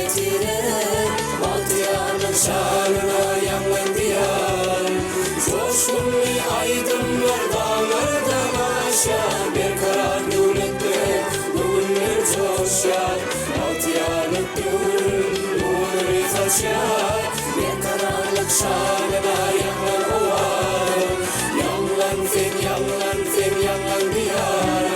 getiren Bahtiyar'ın şanına yanlan diyar Coşkunlu aydınlar dağlardan aşağı Bir karar nurette nurlar coşar Bahtiyar'ın nurları taşar Bir kararlık şanına yanlan ovar Yanlan sen yanlan diyar Yanlan diyar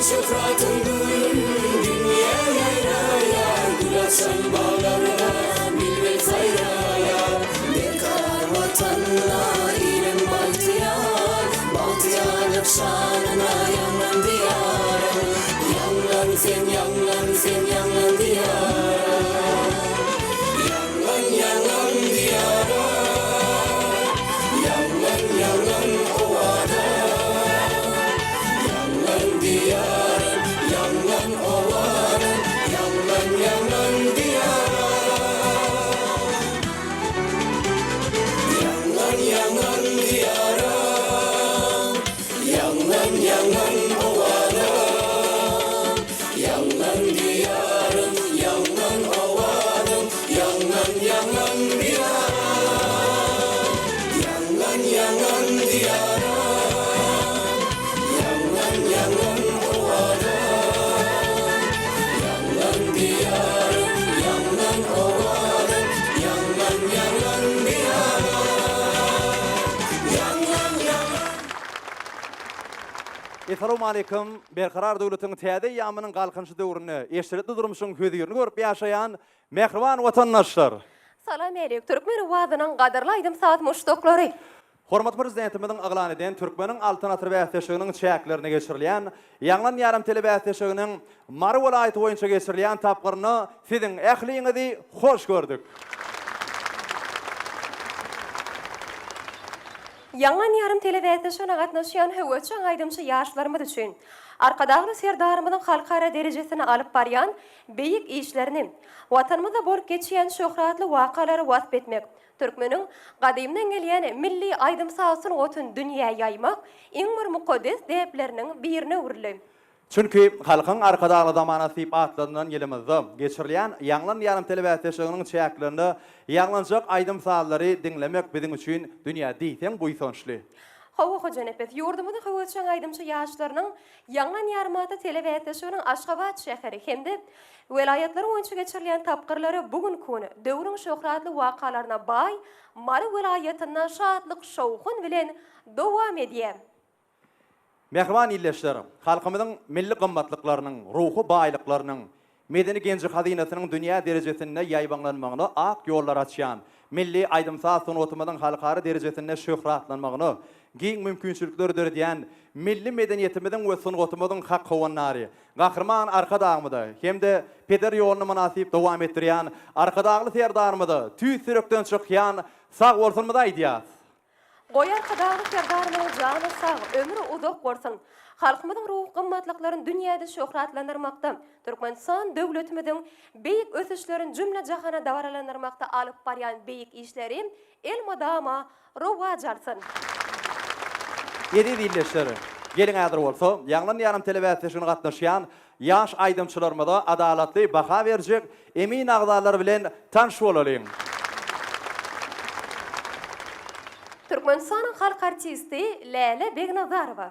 Şöhratın gülüm dünya yayrayar Gülaçan bağlarına millet sayrayar Bir karar vatanına ilim bahtiyar Bahtiyarlık şanına yanlan diyar Yanlan sen yanlan diyar Yanlan diyar Yanlan ovada Yanlan diyarım, yanlan ovarım, yanlan diyarım. Yanlan diyarım, yanlan ovarım. Yanlan diyarım, yanlan ovarım, yanlan diyarım. Yanlan diyarım. Assalamu alaikum. Berqarar döwletiň täze ýamynyň galkynçy döwrüne, eşdiretli durmuşyň köýdürini görüp ýaşaýan mehriban watandaşlar. Salam aleykum. Türkmen wazynyň gadarly aýdym saat muşdoklary. Hormatly prezidentimiziň aglan eden Türkmeniň altyn atyr bähdeşiginiň çäklerini geçirilýän, ýanglan ýarym tele bähdeşiginiň Mary welaýaty boýunça geçirilýän tapgyryny siziň ähliňizi hoş gördük. Yangan yarım telebähdeşigine gatnaşýan höwetçi aýdymçy ýaşlarymyz üçin arkadagy serdarymyzyň halkara derejesine alyp barýan beýik işlerini, watanymyzda bolup geçýän şöhratly wakalary wasp etmek, Türkmeniň gadymdan gelýän milli aýdymsasyny otun dünýäge ýaymak iň bir mukaddes depleriniň birine urilýar. Çünki halkyň arkadagy zamana sypatlarynyň ýelimizde geçirilýän ýanglan ýarym telebähdeşiginiň çäklerini ýanglanjak aýdymsallary dinlemek biziň üçin dünýä diýsen buýsançly. Hawa hojanepet ýurdumyzda höwetçi aýdymçy ýaşlarynyň ýanglan ýarmaty telebähdeşiginiň Aşgabat şäheri hemde welaýatlary boýunça geçirilýän tapgyrlary bugün köni döwrüň şöhratly wakalaryna baý Mary welaýatyna şadlyk şowkun bilen dowam edýär. Mehriban illeşler, halkymyzyň milli gymmatlyklarynyň, ruhy baýlyklarynyň, medeni genji hazynasynyň dünýä derejesinde ýaýbanlanmagyna ak ýollar açýan, milli aýdymsal sunatymyzyň halkary derejesinde şöhratlanmagyny, giň mümkinçilikler döredýän milli medeniýetimiziň we sunatymyzyň hak howanlary, gahrman arkadagymyda hemde peder ýoluny münasip dowam etdirýän arkadagly serdarymyda tüý sürekden çykýan sag bolsunmyda aýdýar. Goýar kadagy serdarymyň jany sag, ömrü uzak bolsun. Halkymyzyň ruh gymmatlyklaryny dünýäde şöhratlandyrmakda, Türkmenistan döwletimiziň beýik ösüşlerini jümle jahana dawralandyrmakda alyp barýan beýik işleri el madama rowaj alsyn. Ýedi illeşleri, gelin aýdyr bolsa, ýanglan ýarym telebähdeşigine gatnaşýan ýaş aýdymçylarymyza adalatly baha berjek emin agdalar bilen tanış bolalım. Türkmenistanyň halk artisti Lale Begnazarova.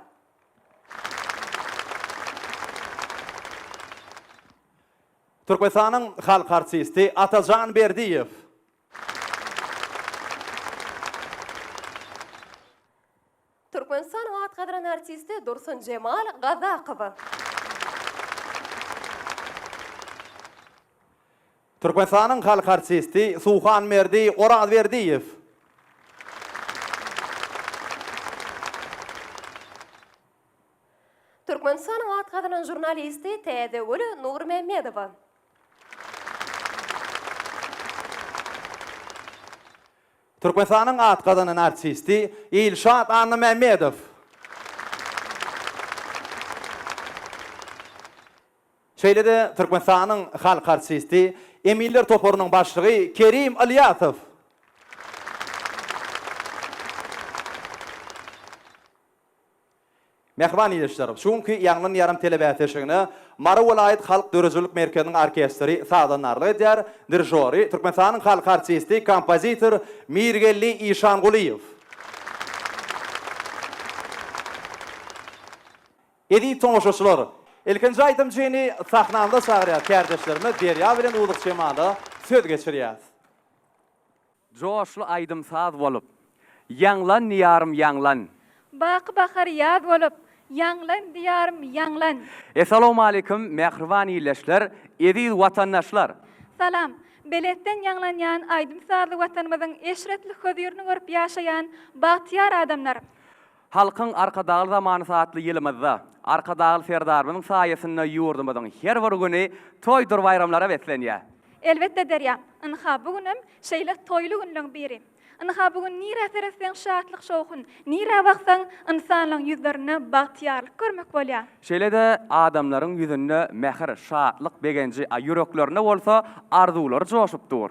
Türkmenistanyň halk artisti Atajan Berdiýew. Türkmenistanyň atgadyran artisti Dursun Cemal Gazakow. Türkmenistanyň halk artisti Suhan Merdi Orazberdiýew. Türkmenistanyň atgadyran jurnalisti Täzegül Nurmehmedowa. Türkmenistanyň atgadyran artisti Ilşat Anna Mehmedow. Şeýle-de Türkmenistanyň halk artisti Emiller toporunyň başlygy Kerim Alyatow. Mehriban ýeşlerim, şuňky ýanglan ýarym telebäteşigine Mara Welaýat Halk Dörejilik Merkezining orkestri sadanarlyk edýär. Dirijori Türkmenistanyň halk artisti, kompozitor Mirgelli Işanguliýew. Edi tomoşaçylar, ilkinji aýdymjyny sahnamda çagyrýar kardeşlerime Derýa bilen Udyk Cemala söz geçirýär. Joşlu aýdym saz bolup, ýanglan ýarym ýanglan. Baky bahar ýaz bolup, ýanglan diýarym ýanglan. Assalamu alaykum mehriban ýeşler, ediz watandaşlar. Salam, beletden ýanglanýan aýdym sazly watanymyzyň eşretli höýürini görüp ýaşaýan bagtyar adamlar. Halkyň arkadagy zamany saatly ýylimizde, arkadagy serdarmynyň saýasynda ýurdumyzyň her bir güni toýdur bayramlara betlenýär. Elbetde derýär, ynha bugunym şeýle toýly günlüň biri. Ynha bugun nire teresen şatlyk şowhun, nire baksaň insanlaryň ýüzlerine bagtyarlyk görmek bolýar. Şeýle-de adamlaryň ýüzünde mehir, şatlyk begenji ýüreklerine bolsa arzuwlar joşup dur.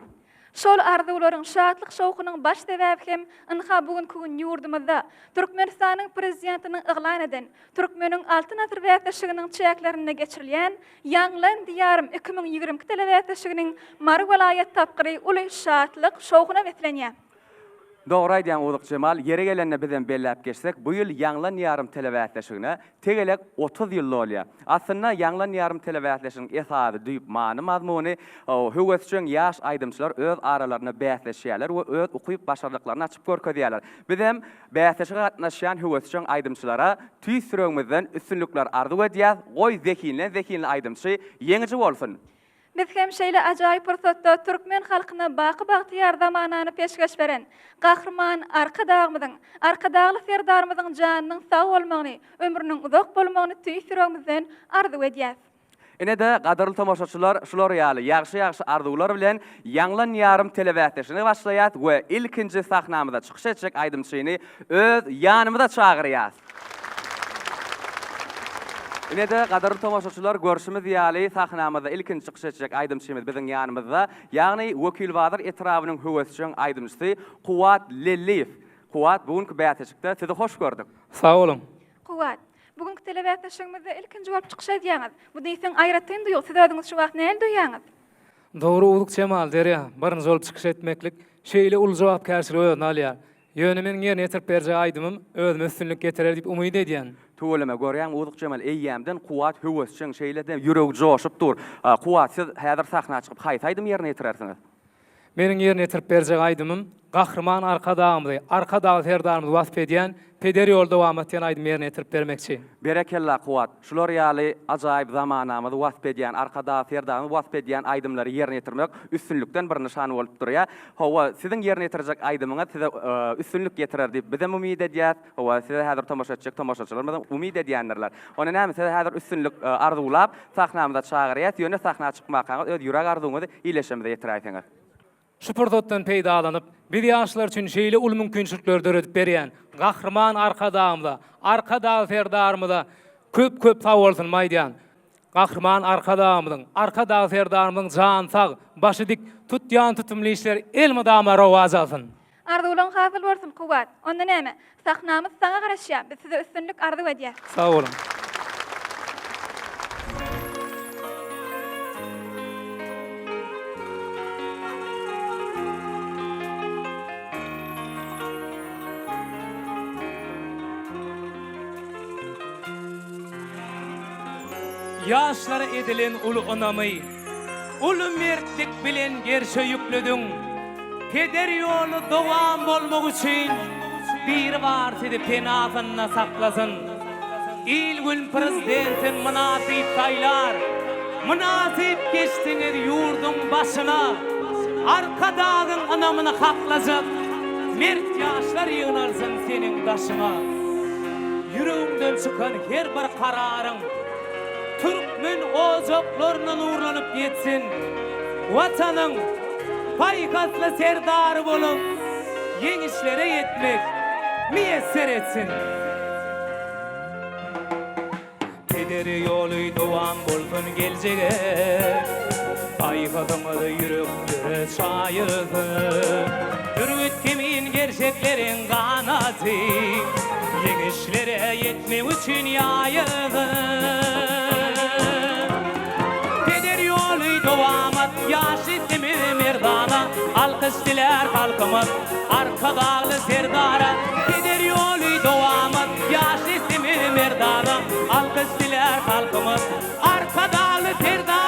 Şol arzularyň şatlyk şowhunyň baş sebäbi hem ynha bugünkü gün ýurdumyzda Türkmenistanyň prezidentiniň eglan eden Türkmeniň altyn asr wätleşiginiň çäklerine geçirilýän ýanglan diýarym 2022 telewätleşiginiň Mara Welaýat tapgyry uly şatlyk şowhuna betlenýär. Dogry aýdýan Udyk Cemal, ýere gelende bizen belläp geçsek, bu ýyl ýanglan ýarym telewätleşigine tegelek 30 ýyl bolýar. Aslynda ýanglan ýarym telewätleşiginiň esasy düýüp many mazmuny, höwetçiň ýaş aýdymçylar öz aralaryna bäsleşýärler we öz ukyp başarlyklaryny açyp görkezýärler. Biz hem bäsleşige gatnaşýan höwetçiň aýdymçylara tüý sürüňizden üstünlükler arzu edýär. Goý zekinli aýdymçy ýeňiji bolsun. Biz hem şeýle ajaýyp pursatda Türkmen halkyna baky bagtyar zamanany peşkeş beren gahrman arkadagly serdarmyzyň janynyň sag bolmagyny, ömrüniň uzak bolmagyny tüý sürüňizden arzu edýär. Ene-de gadarly tomoşaçylar şular ýaly ýagşy arzuwlar bilen ýanglan ýarym telewätleşini başlaýar we ilkinji sahnamyzda çykyş etjek aýdymçyny öz ýanymyza çagyrýar. Ene-de gadarly tomoşaçylar görüşimiz ýaly sahnamyzda ilkinji çykyş etjek aýdymçymyz biziň ýanymyzda, ýagny Wekil Badyr etrawynyň höwetçiň aýdymçysy Kuwat Lelliýew. Kuwat bugünkü bätleşikde sizi hoş gördük. Sağ olun. Kuwat, bugünkü telewätleşigimizde ilkinji bolup çykyş edýäňiz. Bu diýsen aýratyn duýup, siz özüňiz şu wagt näme duýýaňyz? Dogry Udyk Cemal derýär. Birinji bolup çykyş etmeklik şeýle ul jogapkärçilik özüne alýar. Ýönümiň ýerine ýetirip berjek aýdymym özüme üstünlük getirer diýip umyt edýän. Tuğulama görýän Udyk Cemal eýýämden Kuwat höwetçiň şeýlede ýüregi joşup dur. Kuwat siz häzir sahna çykyp haýsy aýdym ýerine ýetirersiňiz. Meniň ýerine ýetirip berjek aýdymym gahrman arkadagy serdarmyzy wasp edýän peder ýol dowam etýän aýdym ýerine ýetirip bermekçi. Berekella Kuwat. Şular ýaly ajaýyp zamanamyzy wasp edýän, arkadagy serdarmyzy wasp edýän aýdymlary ýerine ýetirmek üstünlükden bir nişany bolup durýar. Hawa siziň ýerine ýetirjek aýdymyňa size üstünlük getirer diýip bizem umyt edýär. Hawa size häzir tomoşaçylar bilen umyt edýänlerler. Ona näme size häzir üstünlük arzuwlap sahnamyza çagyrýar, ýöne sahna çykmakaňyz öz ýürek arzuwuňyzy ileşemde ýetirýärsiňiz. Şu pursatdan peýdalanyp bir ýaşlar üçin şeýle ul mümkinçilikler döredip berýän gahrman arkadagy serdarmyza köp sag bolsun maýdýan. Gahrman arkadagy serdarmyzyň jan sag, başy dik tutýan tutumly işler el mydama rawaz alsyn. Arzuwlaryň hasyl bolsun Kuwat. Onda näme? Sahnamyz saňa garaşýar. Biz size üstünlük arzu edýär. Sag bolun. yaşlara edilen ulu onamy, ulu mertlik bilen gerşe yüklüdüň. Peder ýoly dowam bolmak üçin bir bartydy penahyna saklasyn. İlgün prezidentin münasip taýlar, münasip geçtiňiz ýurdun başyna, arkadagyň anamyny haklasy, mert ýaşlar ýynarsyn seniň daşyna. Yüreğimden çıkan her bir kararyň Türkmen ojaklaryna nurlanyp ýetsin. Watanyň paýkatly serdary bolup ýeňişlere ýetmek müýesser etsin. Pederi ýoly dowam bolsun geljege, paýkatymyzy ýüreklere çaýygy. Hürmet kimin gerçeklerin ganaty, ýeňişlere ýetmek üçin ýaýygy. Pederi ýoly dowamat ýaşitimi merdana, alkış diler halkymyz arkadagly serdara. Pederi ýoly dowamat ýaşitimi merdana, alkış diler halkymyz arkadagly serdara.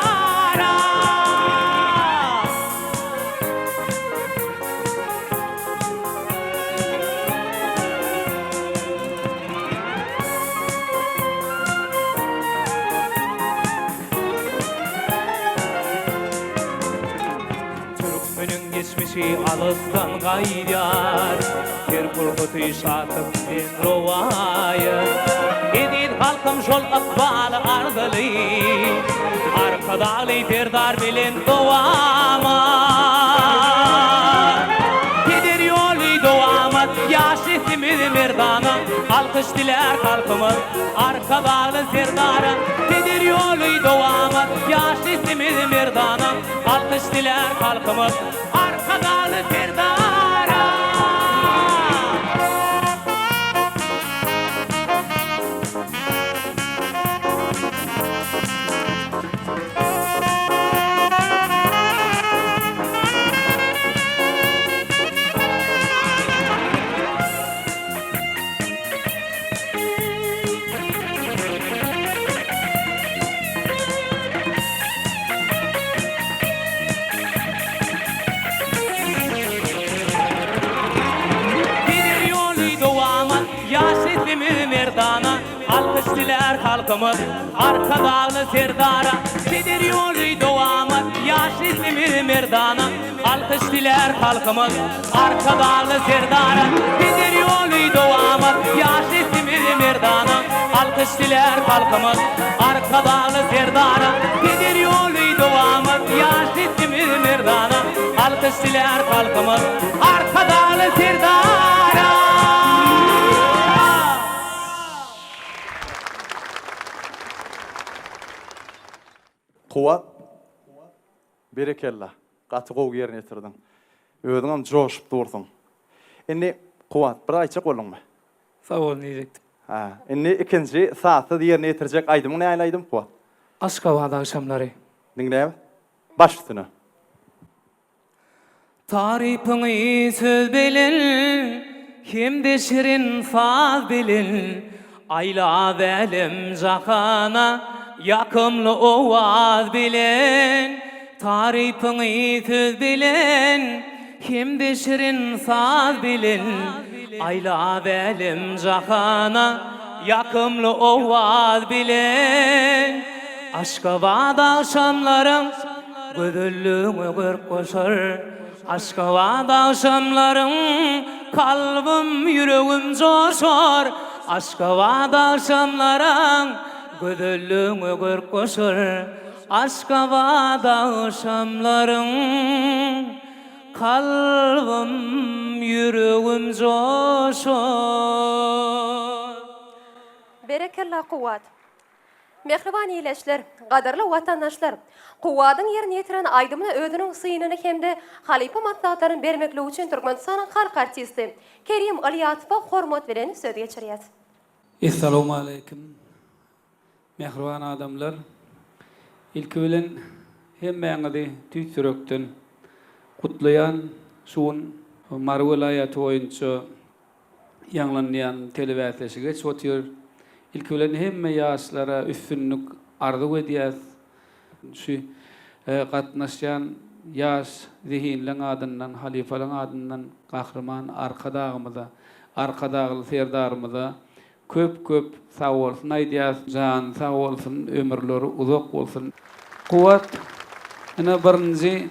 Geçmişi alıstan gaýdar, her kurguty şatyp sen rowaýa. Edin halkym şol akbaly ardyly, arkadaly serdar bilen dowama. Peder ýoly dowamat ýaşitimiz merdana, alkış diler halkymyz arkadaly serdara. Peder ýoly dowamat ýaşitimiz merdana, alkış diler halkymyz arkadaly serdara. Merdana, alkış diler halkymyz arkadaly serdara. Peder ýoly dowamat ýaşitimi merdana, alkış diler halkymyz arkadaly serdara. Peder ýoly dowamat ýaşitimi merdana, alkış diler halkymyz arkadaly serdara. Peder ýoly dowamat ýaşitimi merdana, alkış diler halkymyz arkadaly serdara. Kuwat, berekellah, gaty gowy ýerine ýetirdiň. Özüňem joşup durdyň. Indi Kuwat, bir aýçak bolmaňmy? Sag ol diýekdim. Ha, indi ikinji saatda ýerine ýetirjek aýdymyň näme aýdym Kuwat? Aşgabat akşamlary. Diňläp, baş üstüne. Tarifini söz bilen, hemde şirin saz bilen, ayla belim zakana, yakımlı ovaz bilen. Tarifini söz bilen, hemde şirin saz bilen, ayla belim zakana, yakımlı ovaz bilen. Aşgabat akşamlarım, gödüllüğü gırk koşar. Aşgabat akşamlarım, kalbim yüreğim coşar. Aşgabat akşamlarım, gödüllüğü gırk koşar. Aşgabat akşamlarım, kalbim yüreğim coşar. Berekellah Kuwat. Mehriban iyileşler, gadarly watandaşlar, Kuwatyň ýerine ýetiren aýdymyna özüniň synyny hemde halypa maslahatlaryny bermekle üçin Türkmenistanyň halk artisti Kerim Aliyatowa hormat bilen söz geçirýär. Assalamu alaykum. Mehriban adamlar. İlki bilen hemmeňizi tüýsürekden kutlayan şuun Marwel aýaty boýunça ýanglanýan telewizsiýe çotýar. İlki bilen hemme ýaşlara üstünlük arzu edýäs. Şu gatnaşýan ýaş zihinliň adyndan, halifalaň adyndan gahrman arkadagly serdarymyza köp sag bolsun aýdýas, jan sag bolsun, ömürleri uzak bolsun. Kuwat ina birinji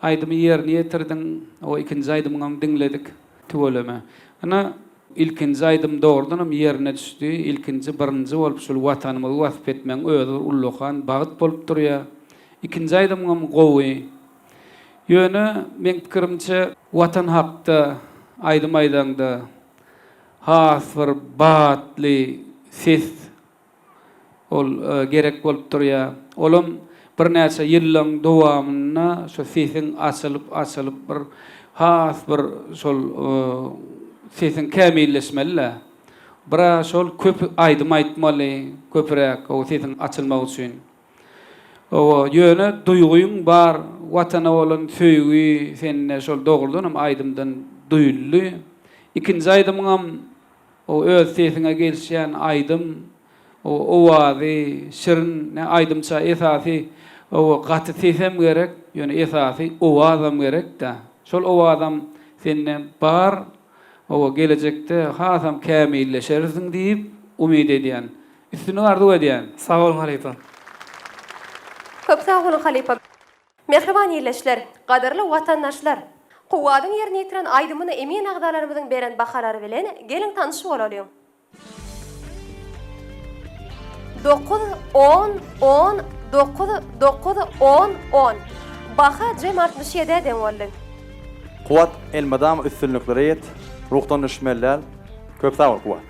aýdymy ýerine ýetirdiň, o ikinji aýdymyňam diňledik, tüweleme. Ana ilkinji aýdym dogrudanam ýerine düşdi, ilkinji birinji bolup şol watanymyzy wasyp etmeň özü ullukan bagyt bolup durýar. İkinji aýdymyňam gowy. Ýöne men pikirimçe watan hakda aýdym aýdanda has bir batly ses ol gerek bolup durýar. Olum bir näçe ýyllaň dowamyna şo sesin açylyp bir has bir şol sesin kämilleşmeli. Bira şol köp aýdym aýtmaly, köprek o sesin açylmagy üçin. O ýöne duýguýuň bar, watana bolan söýgi senne şol dogrudanam aýdymdan duýuldy. İkinji aýdymyňam o öz sesiňe gelişýän aýdym, o owazy, şirin aýdymça esasy o gaty sesem gerek, ýöne esasy owazam gerek da. Şol owazam senne bar, o gelecekde hasam kämilleşersiň diýip umyd edýän. Üstüne arzu edýän. Sag bolun halifa. Köp sag bolun halifa. Mehriban ýerleşler, gaderli watandaşlar. Kuwadyň ýerine ýetiren aýdymyny emin agdalarymyzyň beren bahalary bilen gelin tanyşyp bolalım. 9-10-9-9-10-10 Baha Cem 67 den boldy. Kuwat elmadam üstünlükleri et, ruhtan düşmeller, köp sağ ol Kuwat.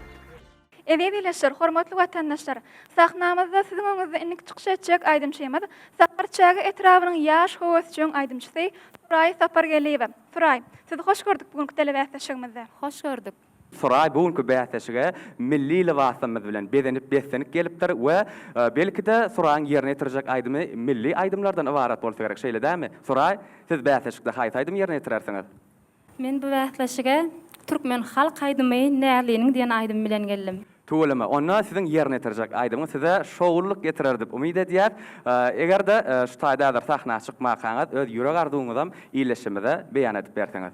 Ebebileşler, hormatly watandaşlar, sahnamyzda siziň öňüňizde innik çykyş etjek aýdym şeýmez. Sapar çagy etrabynyň ýaş howasçyň aýdymçysy Suray Sapargeliýew. Suray, sizi hoş gördük bugünkü telewäsleşigimizde. Hoş gördük. Suray bugünkü bähtäşige milli liwasymyz bilen bezenip beslenip gelipdir we belki de Suraýyň ýerine ýetirjek aýdymy milli aýdymlardan ibarat bolsa gerek şeýle dämi? Suray, siz bähtäşigde haýsy aýdym ýerine ýetirersiňiz? Men bu wagtlaşyga Türkmen halk aýdymy näliğiniň diýen aýdym bilen geldim. Tuğulama. Onna sizin yerine etirecek aydımı size şoğulluk getirir dip umid edýär. Eger de şu taýdadyr sahna çykmakaňyz öz ýürek arzuňyzam iýleşimide beýan edip berseňiz.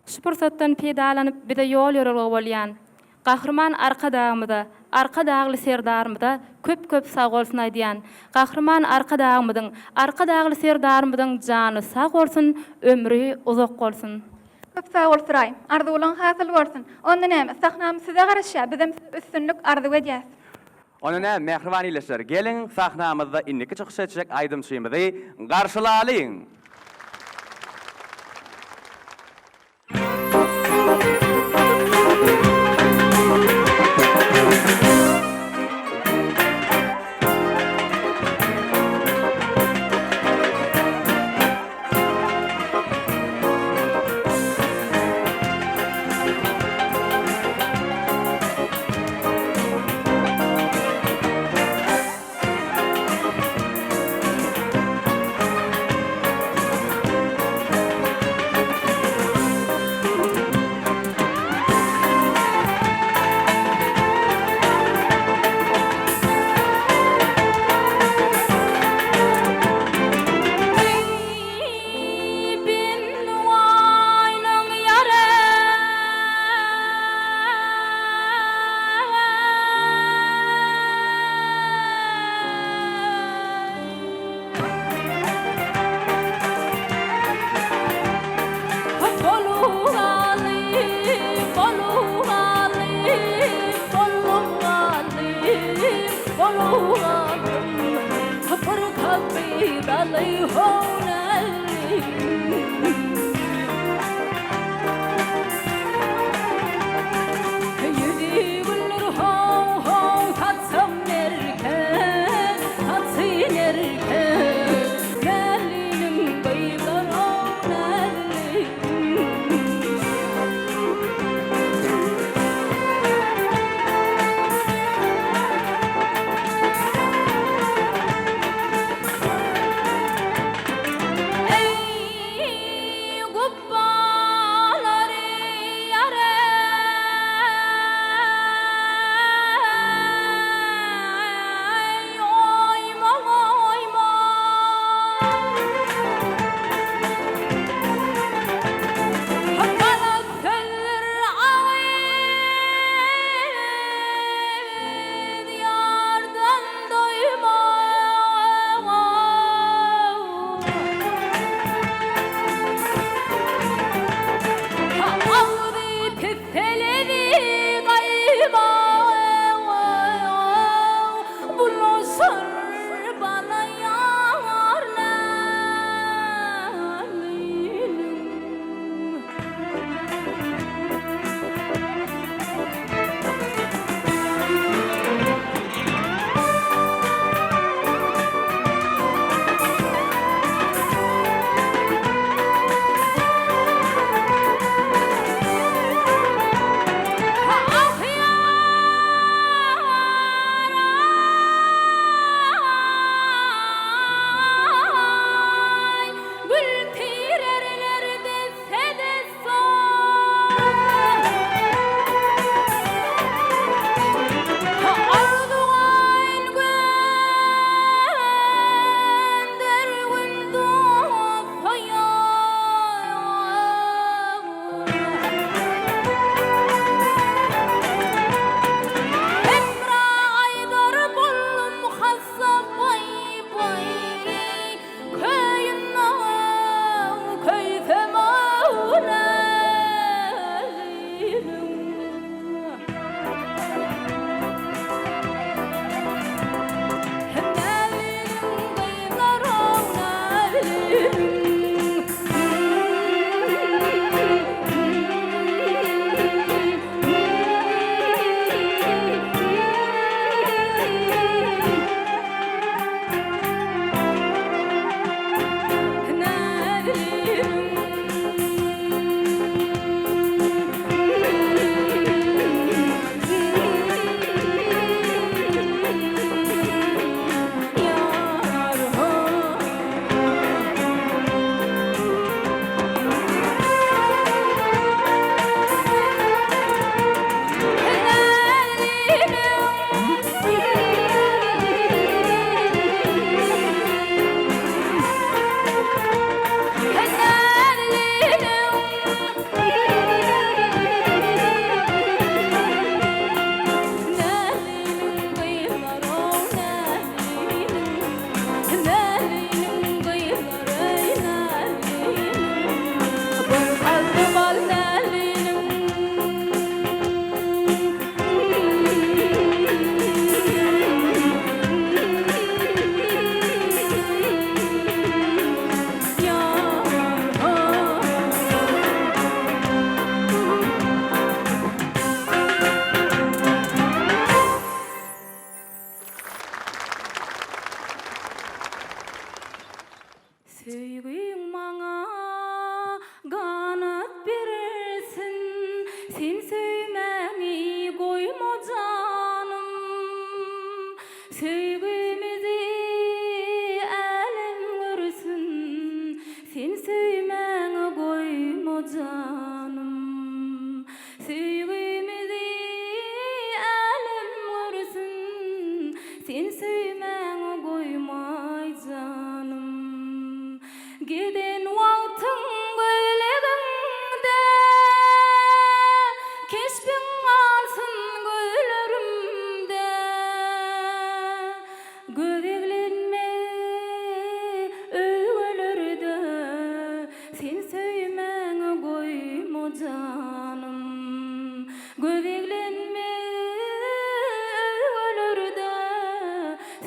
Şu pursatdan peýdalanyp bize ýol ýörelik bolýan gahrman arka dagly serdarymyda köp sag bolsun aýdýan. Gahrman arka dagly serdarymydyň jany sag bolsun, ömrü uzak bolsun. Köp sag bol Suray, arzuwlaryň hasyl bolsun. Onda näme, sahnamy size garaşýar, bizim üstünlük arzu edýäs. Ona näme mehriban iýleşler, gelin sahnamyzda inniki çykyş etjek aýdymçymyzy garşylalyň. Helevi qayma bulosar bana Söygüň maňa ganat berersin, sen söýmäňi goýma janym. Söýgümizi älim görsün, sen söýmäňi goýma janym. Söýgümizi älim görsün, sen söýmäňi goýma janym. Giden wagtyň göleginde keşbin alsın göllerimde. Göbeklenme öýgelerde sen söýmäňi goýma janym. Göbeklenme öýgelerde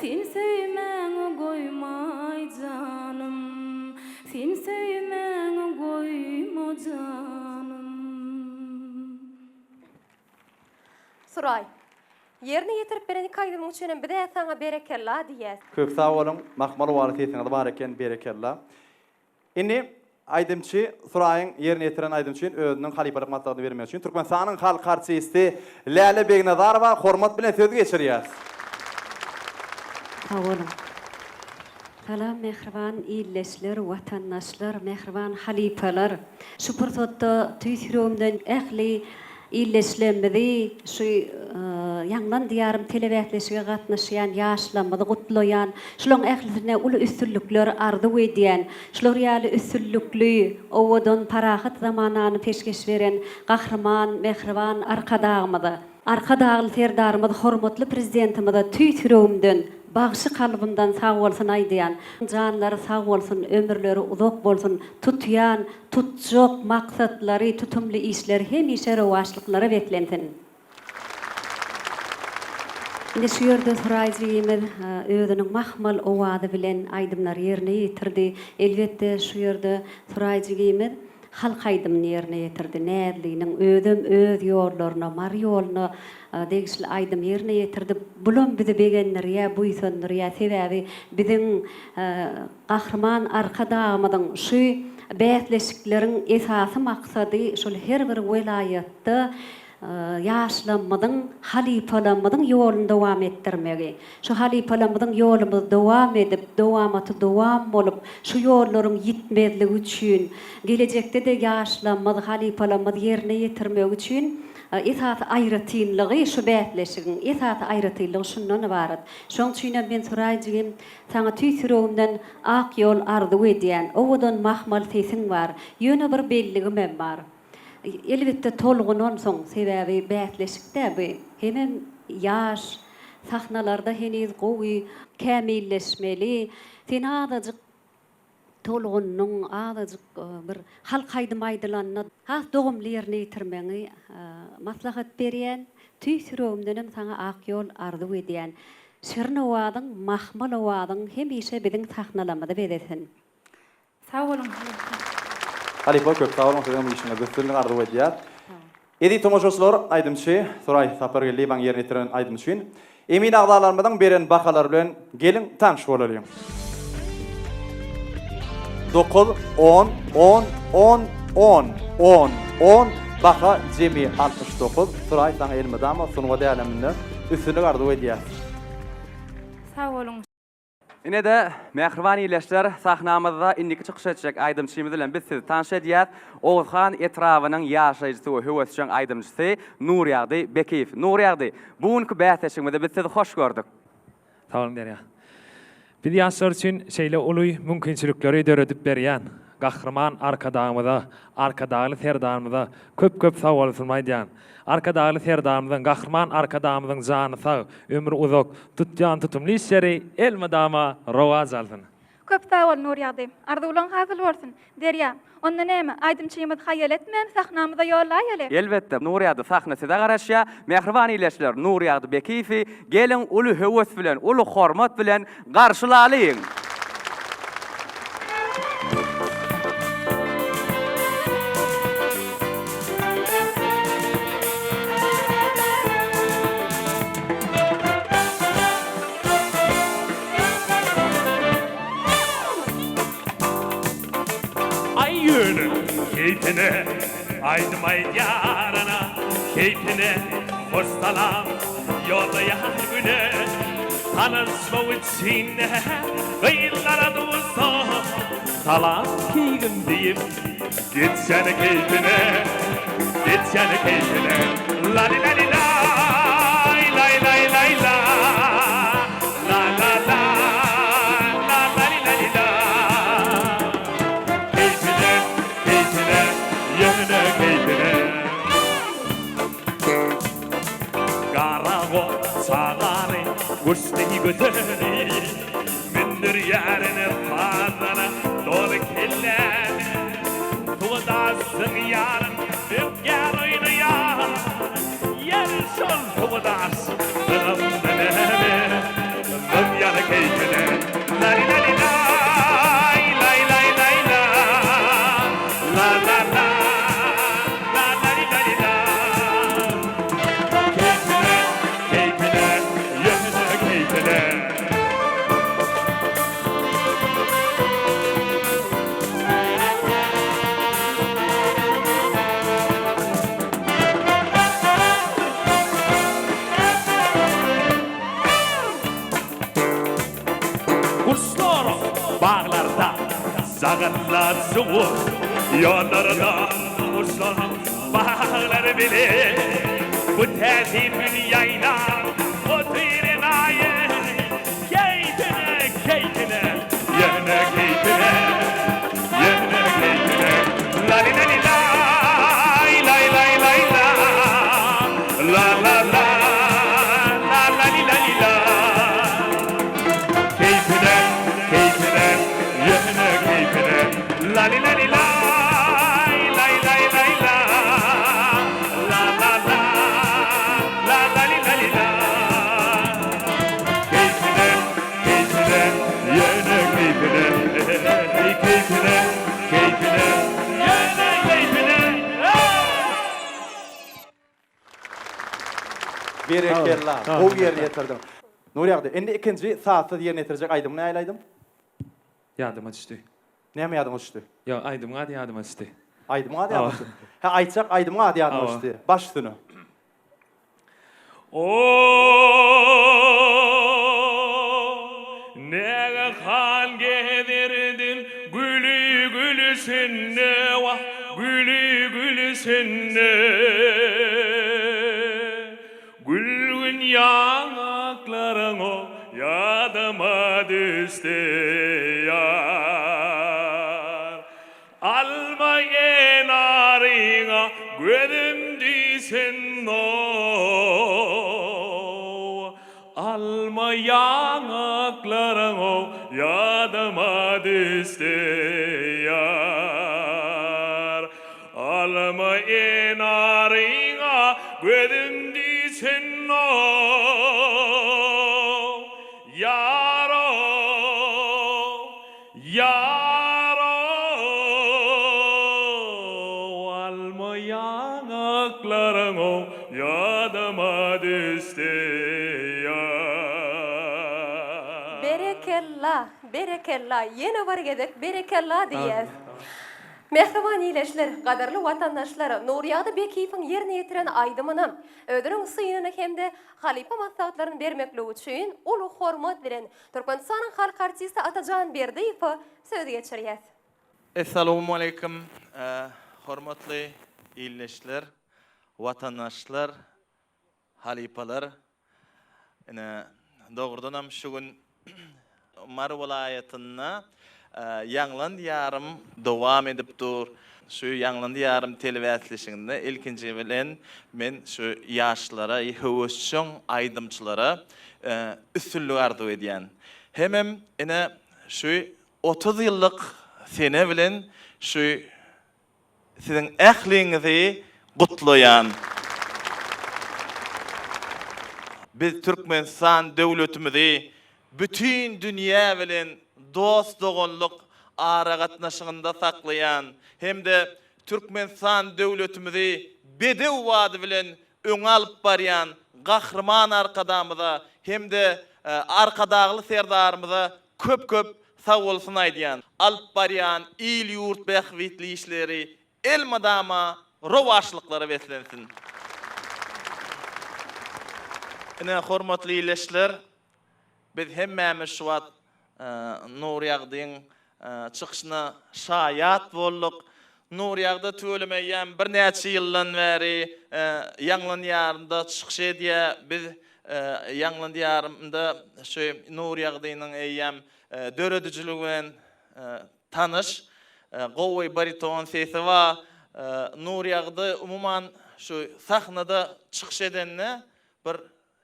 sen söýmäňi goýma janym. Sen söýmäňi goýma janym. Suray, yerini ýetirip bereni kaýdymyň üçin bir de sana berekella diýär. Köp sağ olun. Mahmalı wagtyňyz bar eken berekella. Inni Aydymçy Suraýyň yerini ýetiren Aydymçy özüniň halipalyk matlagyny bermek üçin Türkmenistanyň halk artisti Läle Begnazarowa hormat bilen söz geçirýär. Sağ olun. Salam mehriban illeşler, vatandaşlar, mehriban halipalar. Şu pursatda tüýsürümden ähli illeşlemedi, şu ýanglan diýarym telewiziýaga gatnaşýan, ýaşlamady gutlaýan, şularyň ählisine uly üstünlükler ardy edýän, şular ýaly üstünlükli, owadan parahat zamanany peşkeş beren gahrman, mehriban arkadagymyzy. Arka dağlı serdarymyz, hormatly prezidentimiz tüýsürümden bağışı kalbından sağ olsun aydiyan, canları sağ olsun, ömürleri uzak bolsun, tutyan, tutjok maksatları, tutumlu işleri hemişe revaçlıklara beklensin. Indi şu yerde Suraycıyımız özünün mahmal ovadı bilen aydımlar yerine yitirdi. Elbette şu yerde Suraycıyımız halk aydımını yerine yitirdi. Nädliğinin öz yollarına, mar yoluna degişli aydım yerine yitirdi. Bulun bizi begenler ya buysundur ya sebebi bizim kahraman arkadağımızın şu bätleşiklerin esası maksadı şol her bir velayette yaşlanmadan halipalanmadan yolunu devam ettirmegi. Şu halipalanmadan yolumuz devam edip, devam olup, şu yolların yitmezliği üçün, gelecekte de yaşlanmadı, halipalanmadı yerine yetirmek üçün, esas ayrıtıylığı şu bätleşigin, esas ayrıtıylığı şundan ibaret. Şoň üçin ben sorajygym, sana tüýsüregimden ak yol ardy edýän, owadan mahmal sesin var, ýöne bir belligim hem var. Elbette tolgunan soň sebebi bätleşikde bu hemen yaş sahnalarda heniz gowy kämilleşmeli. Sen azajyk tolgunun azajyk bir halk aýdymaýdylanna has dogumly ýerine ýetirmeňi maslahat berýän, tüýsüregimden sana ak yol ardy edýän. Şirnowadyň, mahmalawadyň hemişe biziň sahnalamada bedesin. Sağ olun. Halipa köp sağ olun sizin bu işine gösterildiğin ardı ediyat. Edi tomoşoslar aydımçı, Soray Sapargelli baň ýerine ýetiren aydımçyn. Emin agdalarymyň beren bakalar bilen gelin tanış bolalım. 9, 10, 10, 10, 10, 10, 10, baka jemi 69, Soray saňa elmedama sunuwa däleminde üstünlük ardy ediyat. Sağ olun. Ine de mehriban iyileşler sahnamızda indiki çıkış edecek aydımçımız bilen biz sizi tanış ediyat. Oğuzhan etrafının yaşayıcısı ve hüvesçen aydımcısı Nuriyagdy Bekiýew. Nuriyagdy, bugünkü bätleşigimizde biz sizi hoş gördük. Sağ olun derya. Biz ýaşlar üçin şeýle uly mümkinçilikleri döredip berýän gahryman arkadagy serdarymyza köp sowal sunmaýdýan. Arkadagy serdarymyzyň gahryman arkadaýymyzyň jany sag, ömrü uzak, tutýan tutumly işleri elmedama rowaz alsyn. Köp sağ ol Nuriyagdy. Arzuwlaryň hasyl bolsun. Derya, onda näme? Aýdymçymyz haýal etmän sahnamyza ýollaýaly. Elbette Nuriyagdy sahnasida garaşýa mehriban iyileşler Nuriyagdy Bekiýew gelin uly höwes bilen, uly hormat bilen garşylalyň. Keyfine, aydımay yarana, keyfine, hoş salam, yolda yar güne, tanışma için kıyılara dursa, salam keygim deyip, gitsene keyfine, la li la li lay, lay lay lay la, la la la, la la li la li la. Sağarı, kuştaki götürü, mindir yerine fazlana, dolu kellerine, tuğdasın yarın, öpker oyunu yarın, yarın şol tuğdasın, dınımdan eleme, dünyanı keyfine, lay lay lay, lay lay lay la, la la la. Bağlarda zağınlar soğuk, yollardan kuşlar bağlar bile. Bu tertibin yaylar, o tüyrin ayı, keyfine, yine keyfine, la li la li lay, lay lay lay la, la la la, la la li la li la. Berekella. Sağ olun. O yerine getirdim. Nuri ýagdy. Endi ikinji saatsız yerine getirecek aýdymyny aýlaýdym. Yadıma düştü. Näme ýadyňyz düşdi? Ya aydımga yadıma düştü. Aýdym ady ýadyňyz. Ha aýtsak aýdym ady ýadyňyz düşdi. Baş üstüne. O nege kan gedirdin gülü gülü senne va gülü gülü senne gülgün yanakların o yadıma düştü yar alma enarına gözüm disen o alma yanakların o yadıma düştü yar alma enarına gözüm disen o yar o yar o alma yanakların o yadıma düştü yar Berekella, berekella. Yine var gedek berekella diýär. Mehriban iýleşler, gadarly watandaşlar, Nurýady Bekiýewiň ýerine ýetiren aýdymyny, ödüniň syýnyny hemde halipa maslahatlaryny bermekle üçin uly hormat bilen Türkmenistanyň halk artisti Atajan Berdiýew söz geçirýär. Assalamu alaikum, hormatly iýleşler, watandaşlar, halipalar. Ene dogrudan ham şu gün Mar welaýatyna Ýanglan ýarym dowam edip dur. Şu Ýanglan ýarym telewizioninde ilkinji bilen men şu ýaşlara, höwüsçüň aýdymçylara üstünlük arzu edýän. Hemem ene şu 30 ýyllyk sene bilen şu siziň ähliňizi gutlaýan. Biz Türkmenistan döwletimizi bütün dünýä bilen dost dogonluk ara gatnaşygynda saklayan hemde Türkmenistan döwletimizi bedew wady bilen öňe alyp barýan gahrman arkadamyza hemde arkadagly serdarymyza köp sag bolsun aýdýan alyp barýan il ýurt bähwitli işleri el madama rowaşlyklary beslensin. Ene hormatly iýleşler, biz hemmämiz şu wagt Nurýagdyň çykyşyna şaýat bolduk. Nurýagda tölemeýän bir näçe ýyldan bäri Ýanglan ýarynda çykyş edýär. Biz Ýanglan ýarynda şu Nurýagdynyň eýýäm döredijiligi bilen tanyş gowy bariton sesi wa Nurýagdy umuman şu sahnada çykyş edenne bir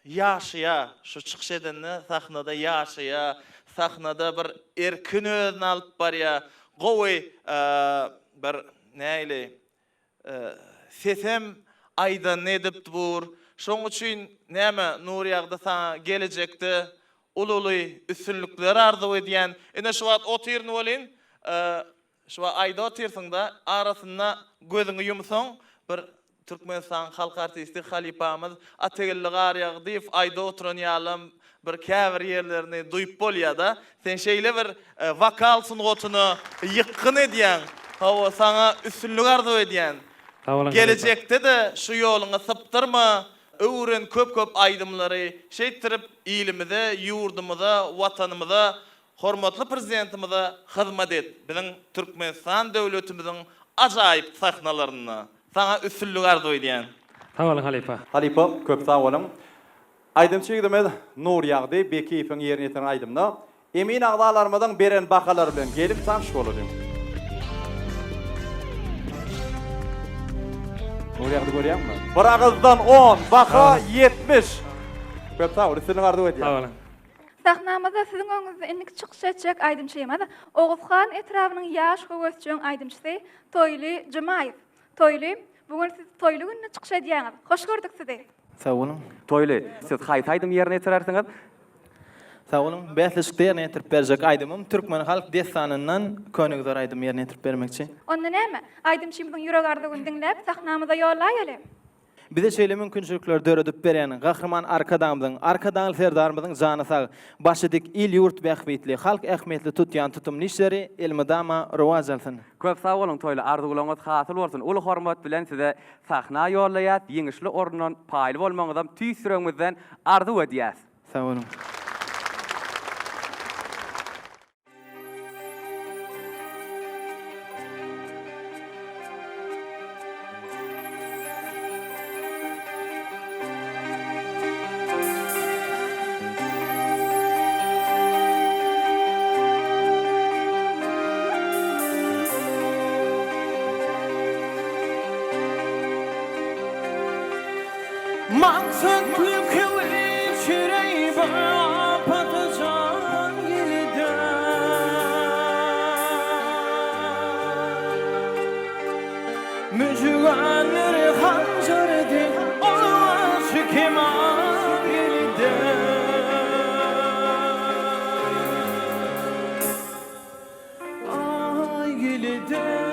ýaşya, şu çykyş edenne sahnada ýaşya, sahnada bir erkin özüni alyp barýar. Gowy bir näile sesem aýdan edip dur. Şoň üçin näme Nurýagda sana gelecekde uly üstünlükler arzu edýän. Ene şu wagt otyryny bolen, şu aýda otyrsyňda arasynda gözüňi ýumsaň bir Türkmenistan halk artisti halipamyz Ategilli Garyagdyýew aýda oturan ýalym bir käbir ýerlerini duýup bolýar-da. Sen şeýle bir vokal sunugatyny ýykyn edýän. Hawa sana üstünlük arzu edýän. Gelecekde de şu ýoluňy sypdyrma, öwren köp aýdymlary şeýtirip ilimize, ýurdumyza, watanymyza, hormatly prezidentimize hyzmat et. Biziň Türkmenistan döwletimiziň ajaýyp sahnalaryna sana üstünlük arzu edýän. Sağ olun halipa. Halipa, köp sag bolun. Aýdymçygymy Nurýagdy Bekiýewiň ýerine ýetiren aýdymna emin agdalarymyň beren bakalary bilen gelip tanış bolarym. Nurýagdy görýärmi? Bir agızdan 10, baka 70. Köp sag bolun, üstünlük arzu edýän. Sağ olun. Sahnamyzda siziň öňüňizde indik çykyş etjek aýdymçymyz Oguzhan etrawynyň ýaş höwüsçüň aýdymçysy Toýly Jumaýew. Toýly, bugün siz toýly gününe çykyş edýäňiz. Hoş gördük sizi. Sağ olun. Toýly, siz haýsy aýdym ýerine ýetirersiňiz? Sağ olun. Bähleşikde ýerine ýetirip berjek aýdymym Türkmen halk destanyndan könügdar aýdym ýerine ýetirip bermekçi. Onda näme? Aýdymçymyzyň ýürek arzuwyny dinläp sahnamyza ýollaýaly. Bize şeýle mümkinçilikler döredip berýän gahryman arkadan serdarymyzyň jany sag, başydyk il ýurt bähmetli, halk ähmetli tutýan tutum nişleri elmidama rowaj alsyn. Köp sağ olun toyla arzuwlaryňyz hasyl bolsun. Ulu hormat bilen size sahna ýollaýat, ýeňişli ornundan paýly bolmaňyzdan tüýsüreňizden arzu edýäs. Sağ olun. Maksatlı kıvri çireyi bana patlıcan yeniden Mücüganları hancar edin olmaz keman yeniden Ay yeniden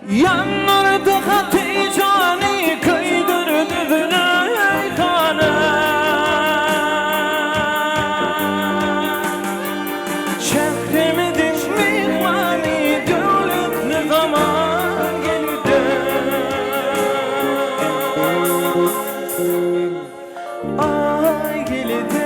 Yanlarda Hatice'ni kıydırdı Züleykha'nı Şehrimizin mihmani dövlük ne zaman geldi Ay geldi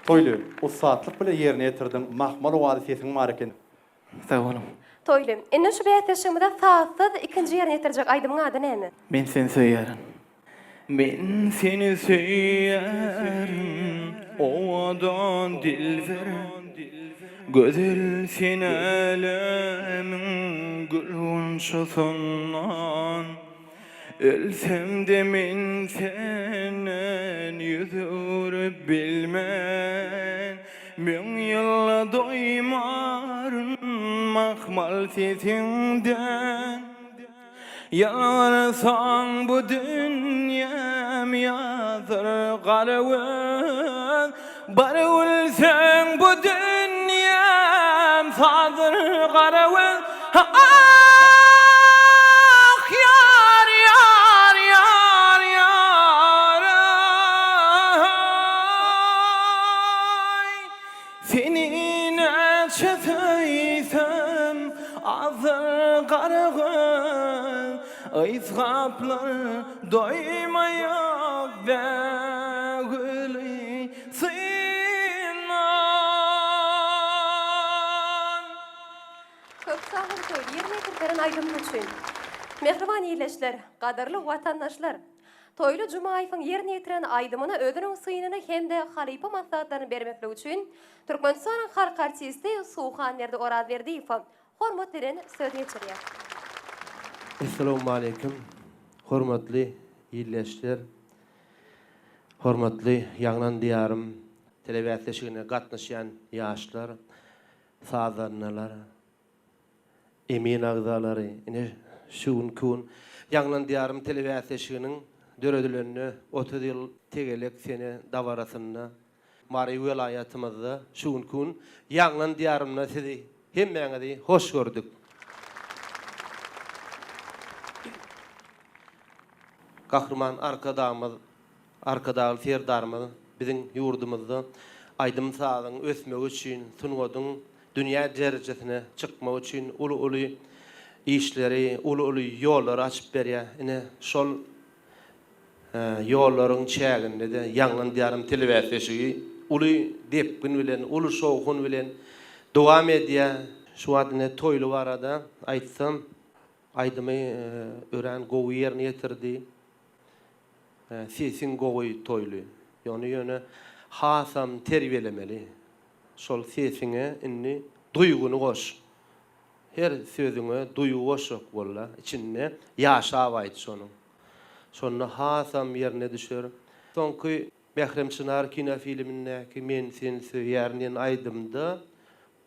Toylu, o saatlyk bile yerine yetirdim. Mahmal owady sesiň bar eken. Sağ olun. Toylu, inne şu beýatlaşymyda saatsız ikinji ýerine ýetirjek aýdymyň ady näme? Men seni söýärim. Men seni söýärim. Owadan dilber. Gözel senelemiň gülünçüsünden. Ölsem de min senden yüzürüp bilmen Min yılla doymarın mahmal sesinden Yalvarsan bu dünyam yazır garıvın Bari ölsen bu dünyam sazır garıvın Ah yar yar yar yar ay Seninle çeteysem azır garıvın Ayskaplar doymayak begüli sinan Köp sağlık toylu yerine yetirperen aydımın üçün. Mehriban iyileşler, qadarlı vatandaşlar. Toylu Jumayev'in yerine yetiren aydımına ödünün sıyınını hem de halipa maslahatlarını vermekle üçün Türkmenistan'ın halk artisti Suğhan Nerdi Orad Verdiyev hormatların söz geçiriyor. Assalamu alaikum. Hormatly iyleşler. Hormatly Ýagnan diýarym telewizýasyna gatnaşýan ýaşlar, sazanlar, emin agzalary, ine şuun kun Ýagnan diýarym telewizýasynyň döredilerini 30 ýyl tegelek sene dawarasyna Mary welaýatymyzda şuun kun Ýagnan diýarymna sizi hemmeňizi hoş gördük. Kahraman arkadağı serdarymyz biziň ýurdumyzda aýdym sagyň ösmegi üçin, sunwadyň dünýä derejesine çykmak üçin uly işleri, uly ýollar açyp berýär. Ine şol ýollaryň çäginde de Ýagnan diýarym telewizýasy uly depgin bilen, uly şowgun bilen dowam edýär. Şu adyny toýlu barada aýtsam, aýdymy ören gowy ýerine ýetirdi. Sesin gowy toýly. Ýöne hasam terbiýelemeli. Şol sesiňe inni duýguny goş. Her sözüňe duýgu goşak bolla. İçinde ýaşap aýt şonu. Şonu hasam ýerine düşer. Soňky Behrem Çınar kino filmindäki men sen söýärden aýdymda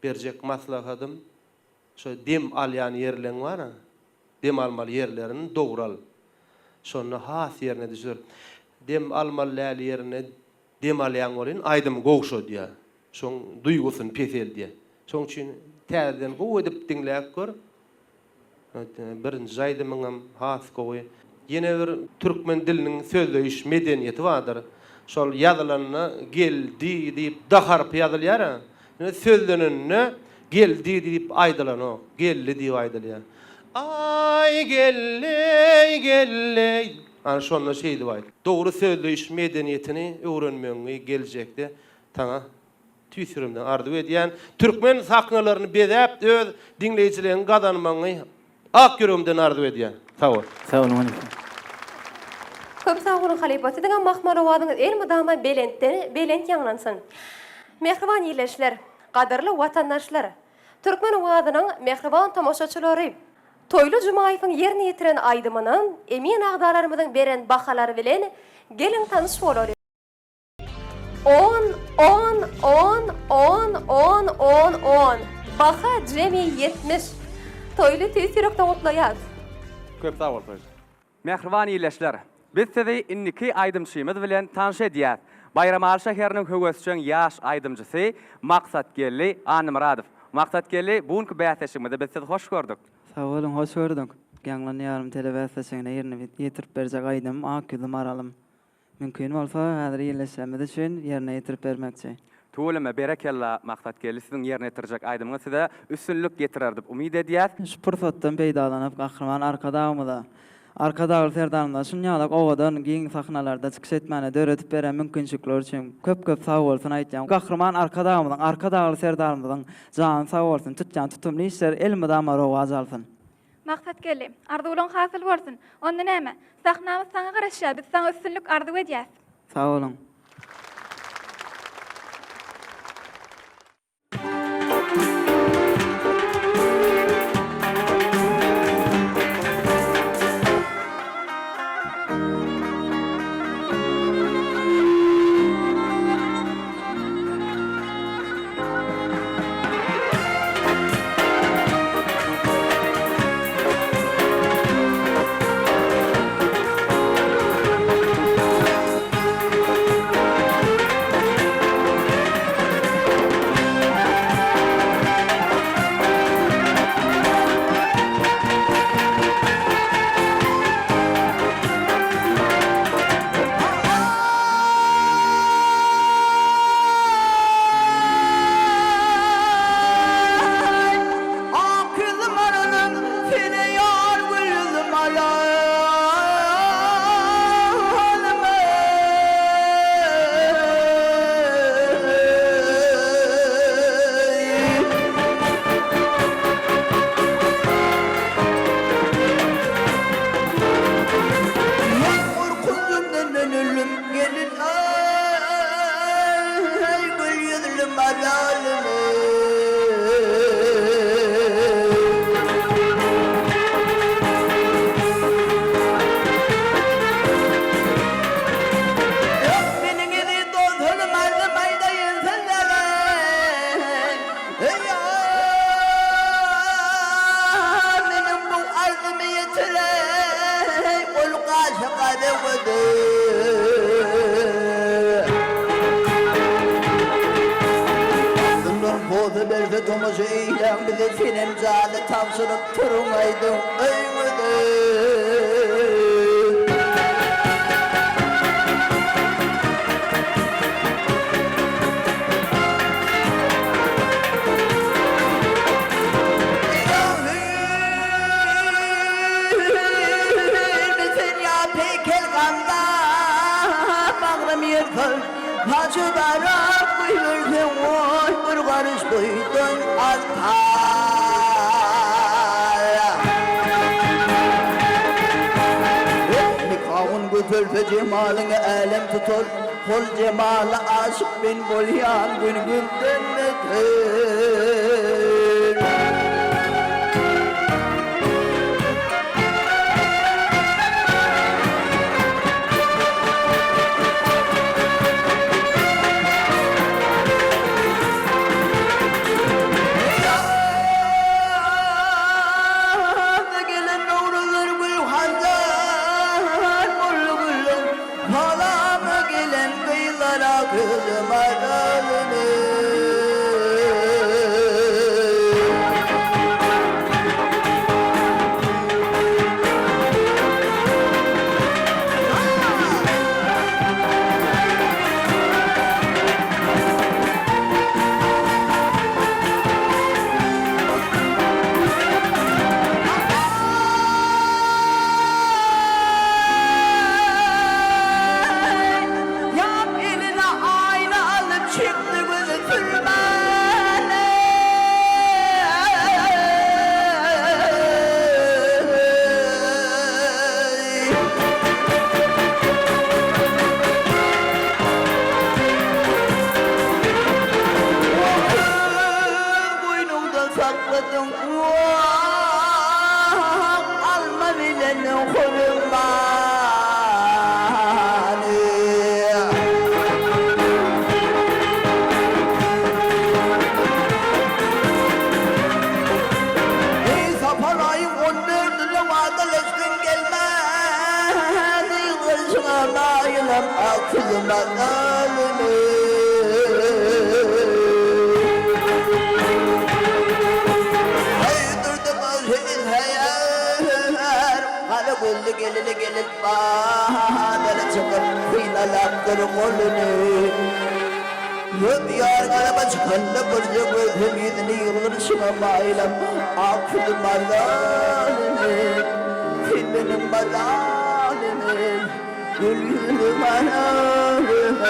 berjek maslahatym şo dem alýan ýerleň bar. Dem almal ýerlerini dogral. Şonu has ýerine düşür. Dem almal ýerine dem alýan bolyn aýdym gowşo diýär. Şoň duýgusyn pesel diýär. Şoň üçin täzeden gowy edip diňläp gör. Birinji aýdymyňam has gowy. Ýene bir türkmen diliniň sözleýiş medeniýeti bardyr. Şol ýazylanyny geldi diýip daharp ýazylýar. Sözlenenine geldi diýip aýdylan o. Geldi diýip aýdylýar. Ay gelle. Ana şonda şeýdi baý. Dogry sözleýiş medeniýetini öwrenmeňi geljekde taňa tüýsürimden arzuw edýän türkmen saknalaryny bezäp öz dinleýijilerini gazanmagy ak ýüregimden arzuw edýän. Sag ol. Sag olun. Köp sağ olun halipatı diňen mahmarawadyňyz el mudama belent ýanglansyn. Mehriban iýleşler, gadarly watandaşlar, türkmen owadynyň mehriban tamaşaçylary, Toylu Jumaýewiň ýerine ýetiren aýdymynyň emin agdalarymyzyň beren bahalary bilen gelin tanyş bolary. 10 baha jemi 70. Toylu tüýsürekde otlaýar. Köp sağ bol toylu. Mehriban iýleşler. Biz sizi inniki aýdymçymyz bilen tanış edýär. Bayramal şäheriniň höwesçiň ýaş aýdymjysy Maksatgelli Anymradow. Maksatgelli buňky bäsleşigimizde biz sizi hoş gördük. Sağ olun, hoş gördük. Ýaglan ýarym telewizýasyna ýerine ýetirip berjek aýdym, akýdym aralym. Mümkin bolsa, häzir ýerleşmemiz üçin ýerine ýetirip bermekçi. Tuğlama berekella Maksatgelli sizin ýerine ýetirjek aýdymyňa size üstünlük getirer dip umyd edýär. Şu pursatdan peýdalanyp Gahryman arkadagymyda Arkadaşlar serdarymda şunýalak owadan giň sahnalarda çykyş etmäne döredip beren mümkinçilikler üçin köp sag bolsun aýtjam. Gahryman arkadaşlar serdarymyň jan sag bolsun, tutjan tutumly işler elmi damar owaz alsyn. Maksatgelli, arzuwlaryň hasyl bolsun. Onda näme? Sahnamyz saňa garaşýar, biz saňa üstünlük arzuw edýäs. Sag olun. Benim bu arzımı yetirey Ol kaşık adevadı Dünün pozu berse tomuzu eylem Bize senem zade tavsırıp turmaydım Öymüdü Hacı barak buyurdu oy bir karış buydun altar Nikahın götürse cemalini elem tutur Kol cemali aşık bin bolyan gün günden nedir Kızım aradığını alma bilen kurbanı Ey sapalayım 14'üne vadalaştın gelmez Yıkılsına bayılam aklıma dalını Güllü gelili gelip bağları çıkıp kıyılalandır kolunu Hüp yar araba çıkındı bırcı gözüm yüzünü yılır şımamayla Aklım madalımın, filminin madalımın Gül yüzlü madalımın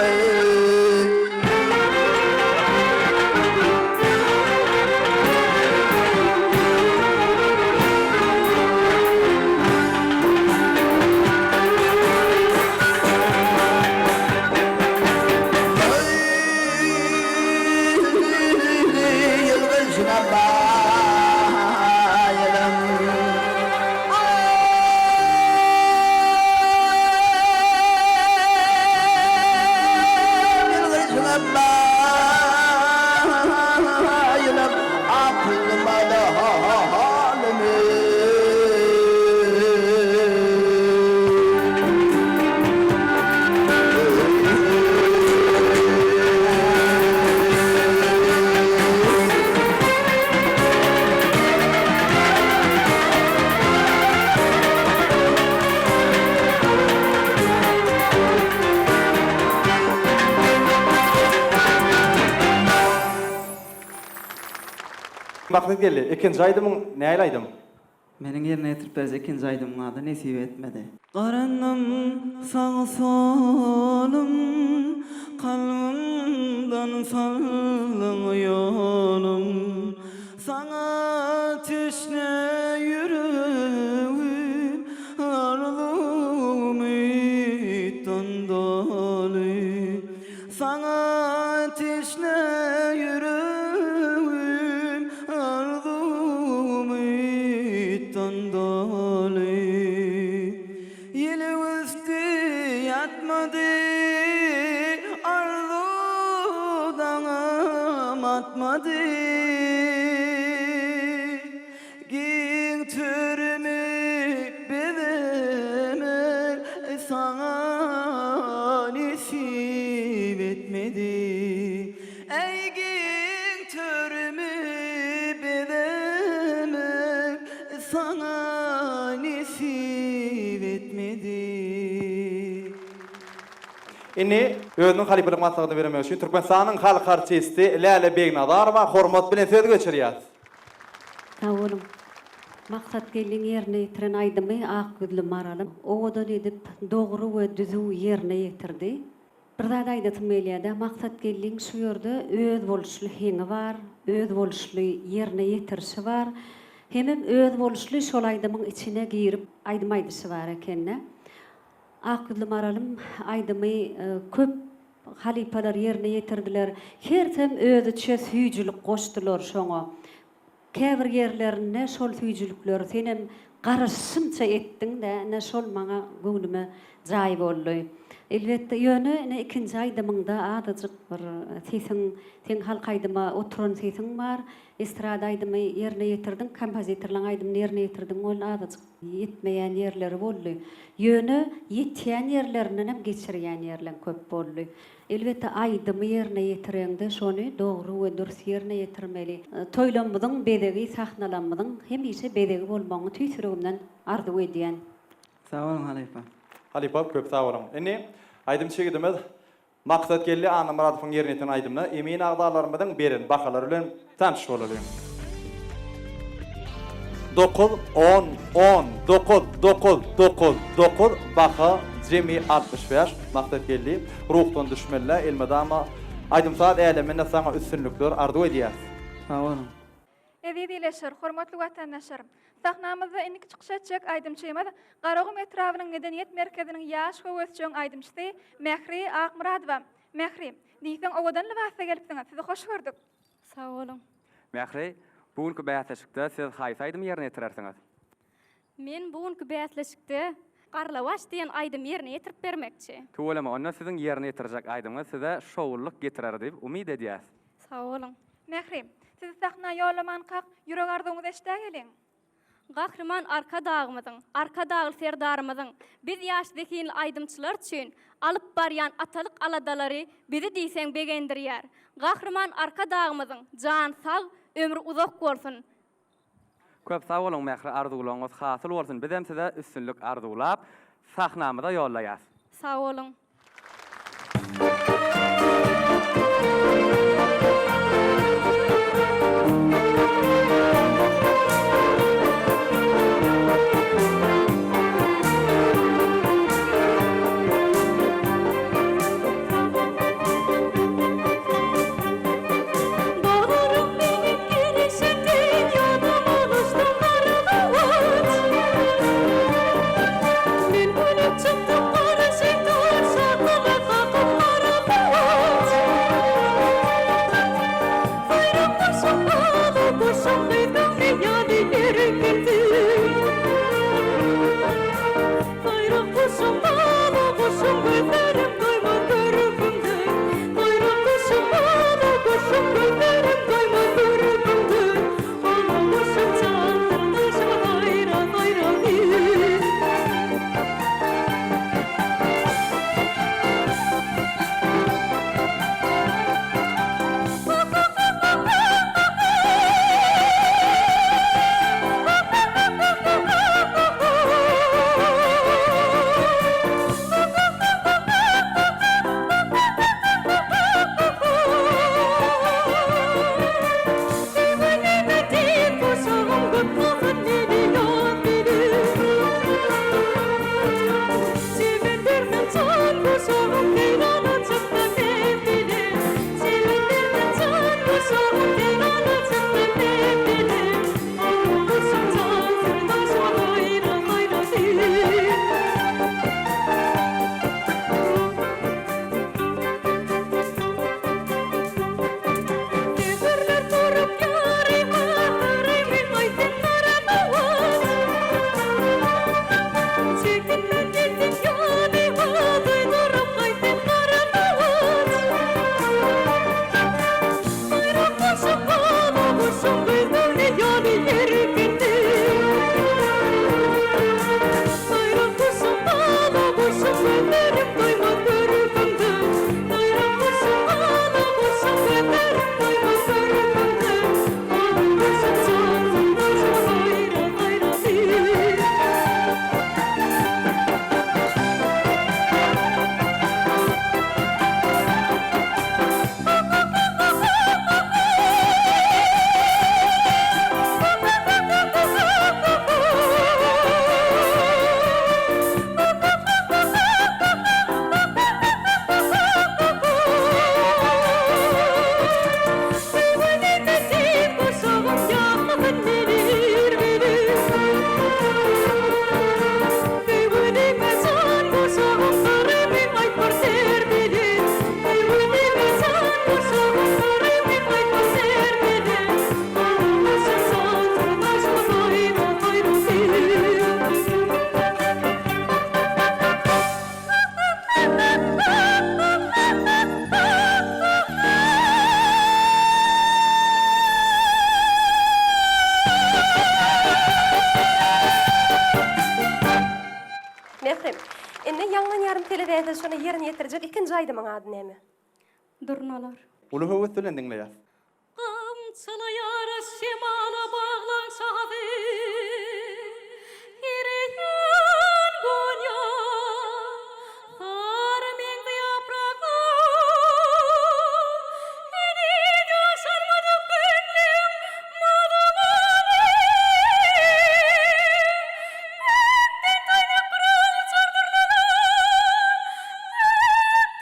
Vakit geldi. İkinci aydımın ne aylaydım? Menin yerine yetirip berse ikinci aydımın adı nesip etmedi. Qaranım sağa solum, kalbimden sallın yolum. Sana teşne yüreğim, aralım itten dolu. Sana teşne yüreğim, aralım itten dolu. Yeli üstü yatmadı, arzudan atmadı. Giň türmi bedemek sana nisip etmedi. Ey giň türmi bedemek sana nisip etmedi. Inni özünün halipelik matlagyny bermek üçin Türkmenistanyň halk artisti Läle Begnazarova hormat bilen söz geçirýär. Sağ olun. Maksat gelin yerine yetiren aydymy Akgüllü Maralym owadan edip dogry we düzü yerine yetirdi. Bir zat aýdym elýär, maksat gelin şu ýerde öz boluşly heňi bar, öz boluşly yerine yetirişi bar. Hem öz boluşly şol aýdymyň içine girip aýdym aýdyşy bar ekenne. Akgüllü Maralym aýdymy köp halipeler yerine yetirdiler. Hertem özüçe süýjülük goşdylar şoňa. Käbir yerlerine şol süýjülükler senem garaşymça etdiň-de ne şol maňa göňlüme jaý boldy. Elbetde ýöne ne ikinji aýdymyňda adadyk bir sen halk aýdyma oturan sesiň bar. Estrada aýdymy yerine yetirdiň, kompozitorlaryň aýdymy yerine yetirdiň, ol adadyk yetmeýän yerleri boldy. Ýöne ýetýän yerlerinden hem geçirýän yerler köp boldy. Elbetde aýdymy yerine yetirende şonu dogry we dürüst yerine yetirmeli. Toýlanmadyň bedegi, sahnalanmadyň hemişe bedegi bolmagyny tüýsüregimden arzu edýän. Sağ olun Halipa. Halipa köp sağ olun. Inni aýdym çegidimiz maksat geldi Ana Muradowyň yerine eten aýdymny emin agdalarymyň berin bakalar bilen tanış bolalım. 9 10 10 9 9 9 9 baka Jemi 65 maksat geldi. Ruhdan düşmenler elmadama aýdym saat älemine sana üstünlükler arzu edýär. Sağ olun. Ezidileşir, hormatly watandaşlarym. Sahnamyzda innik çykyşatjak aýdymçymyz Garagum etrawynyň medeniyet merkeziniň ýaş we ösçüň aýdymçysy Mehri Akmuradowa. Mehri, diýsen owadan lewasa gelipsiňiz. Sizi hoş gördük. Sağ olun. Mehri, bugünkü bäýatleşikde siz haýsy aýdym ýerine ýetirersiňiz? Men bugünkü bäýatleşikde Garlawaş diýen aýdym ýerine ýetirip bermekçi. Tuwalama onda siziň ýerine ýetirjek aýdymy size şowullyk getirer diýip umyd edýäs. Sağ olun. Mehri, sizi sahna ýolaman kak ýürek arzuňyzy eşdä gelin. Gahrman arka dağımızın, arka dağıl serdarımızın, biz yaşdakin aydımçılar üçün alıp baryan atalık aladalary bizi diýseň begendirýär. Gahrman arka dağımızın, can sal, ömrü uzak bolsun. Köp sağ olun Mehri, arzularyňyz hasyl bolsun. Biz hem size üstünlük arzulap sahnamyza ýollaýas. Sağ olun. Çıktım kara şeytan Mehrim. Indi ýanglan ýarym telewizyon şonu ýerine ýetirjek ikinji aýdymyň ady näme? Durnalar. Ulu höwetlen dinleýär. Qamçılı yara şemala bağlansadı Yüreğin gonya Har mengde yaprağı Eni yaşarmadı gönlüm Madımani Ökten taynak kurağı çordurnalar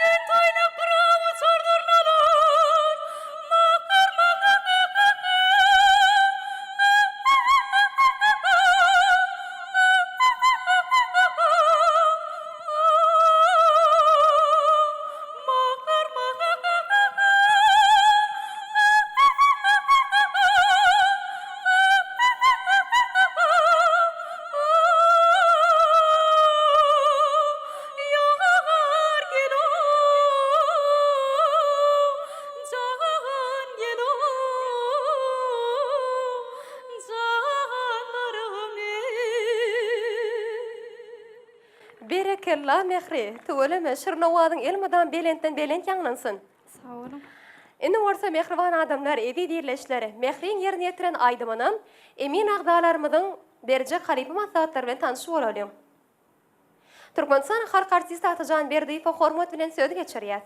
Ökten taynak kurağı çordurnalar Makar makar Berekella Mehri, tuweleme Şırnawadyň elmadan belenten belent ýanglansyn. Sağ olun. Indi orsa mehriban adamlar edi diýerleşleri. Mehriň ýerine ýetiren aýdymynyň emin agdalarymyň berjek halypy maslahatlar bilen tanyşyp bolalım. Türkmenistan halk artisti Atajan Berdiýew hormat bilen söz geçirýär.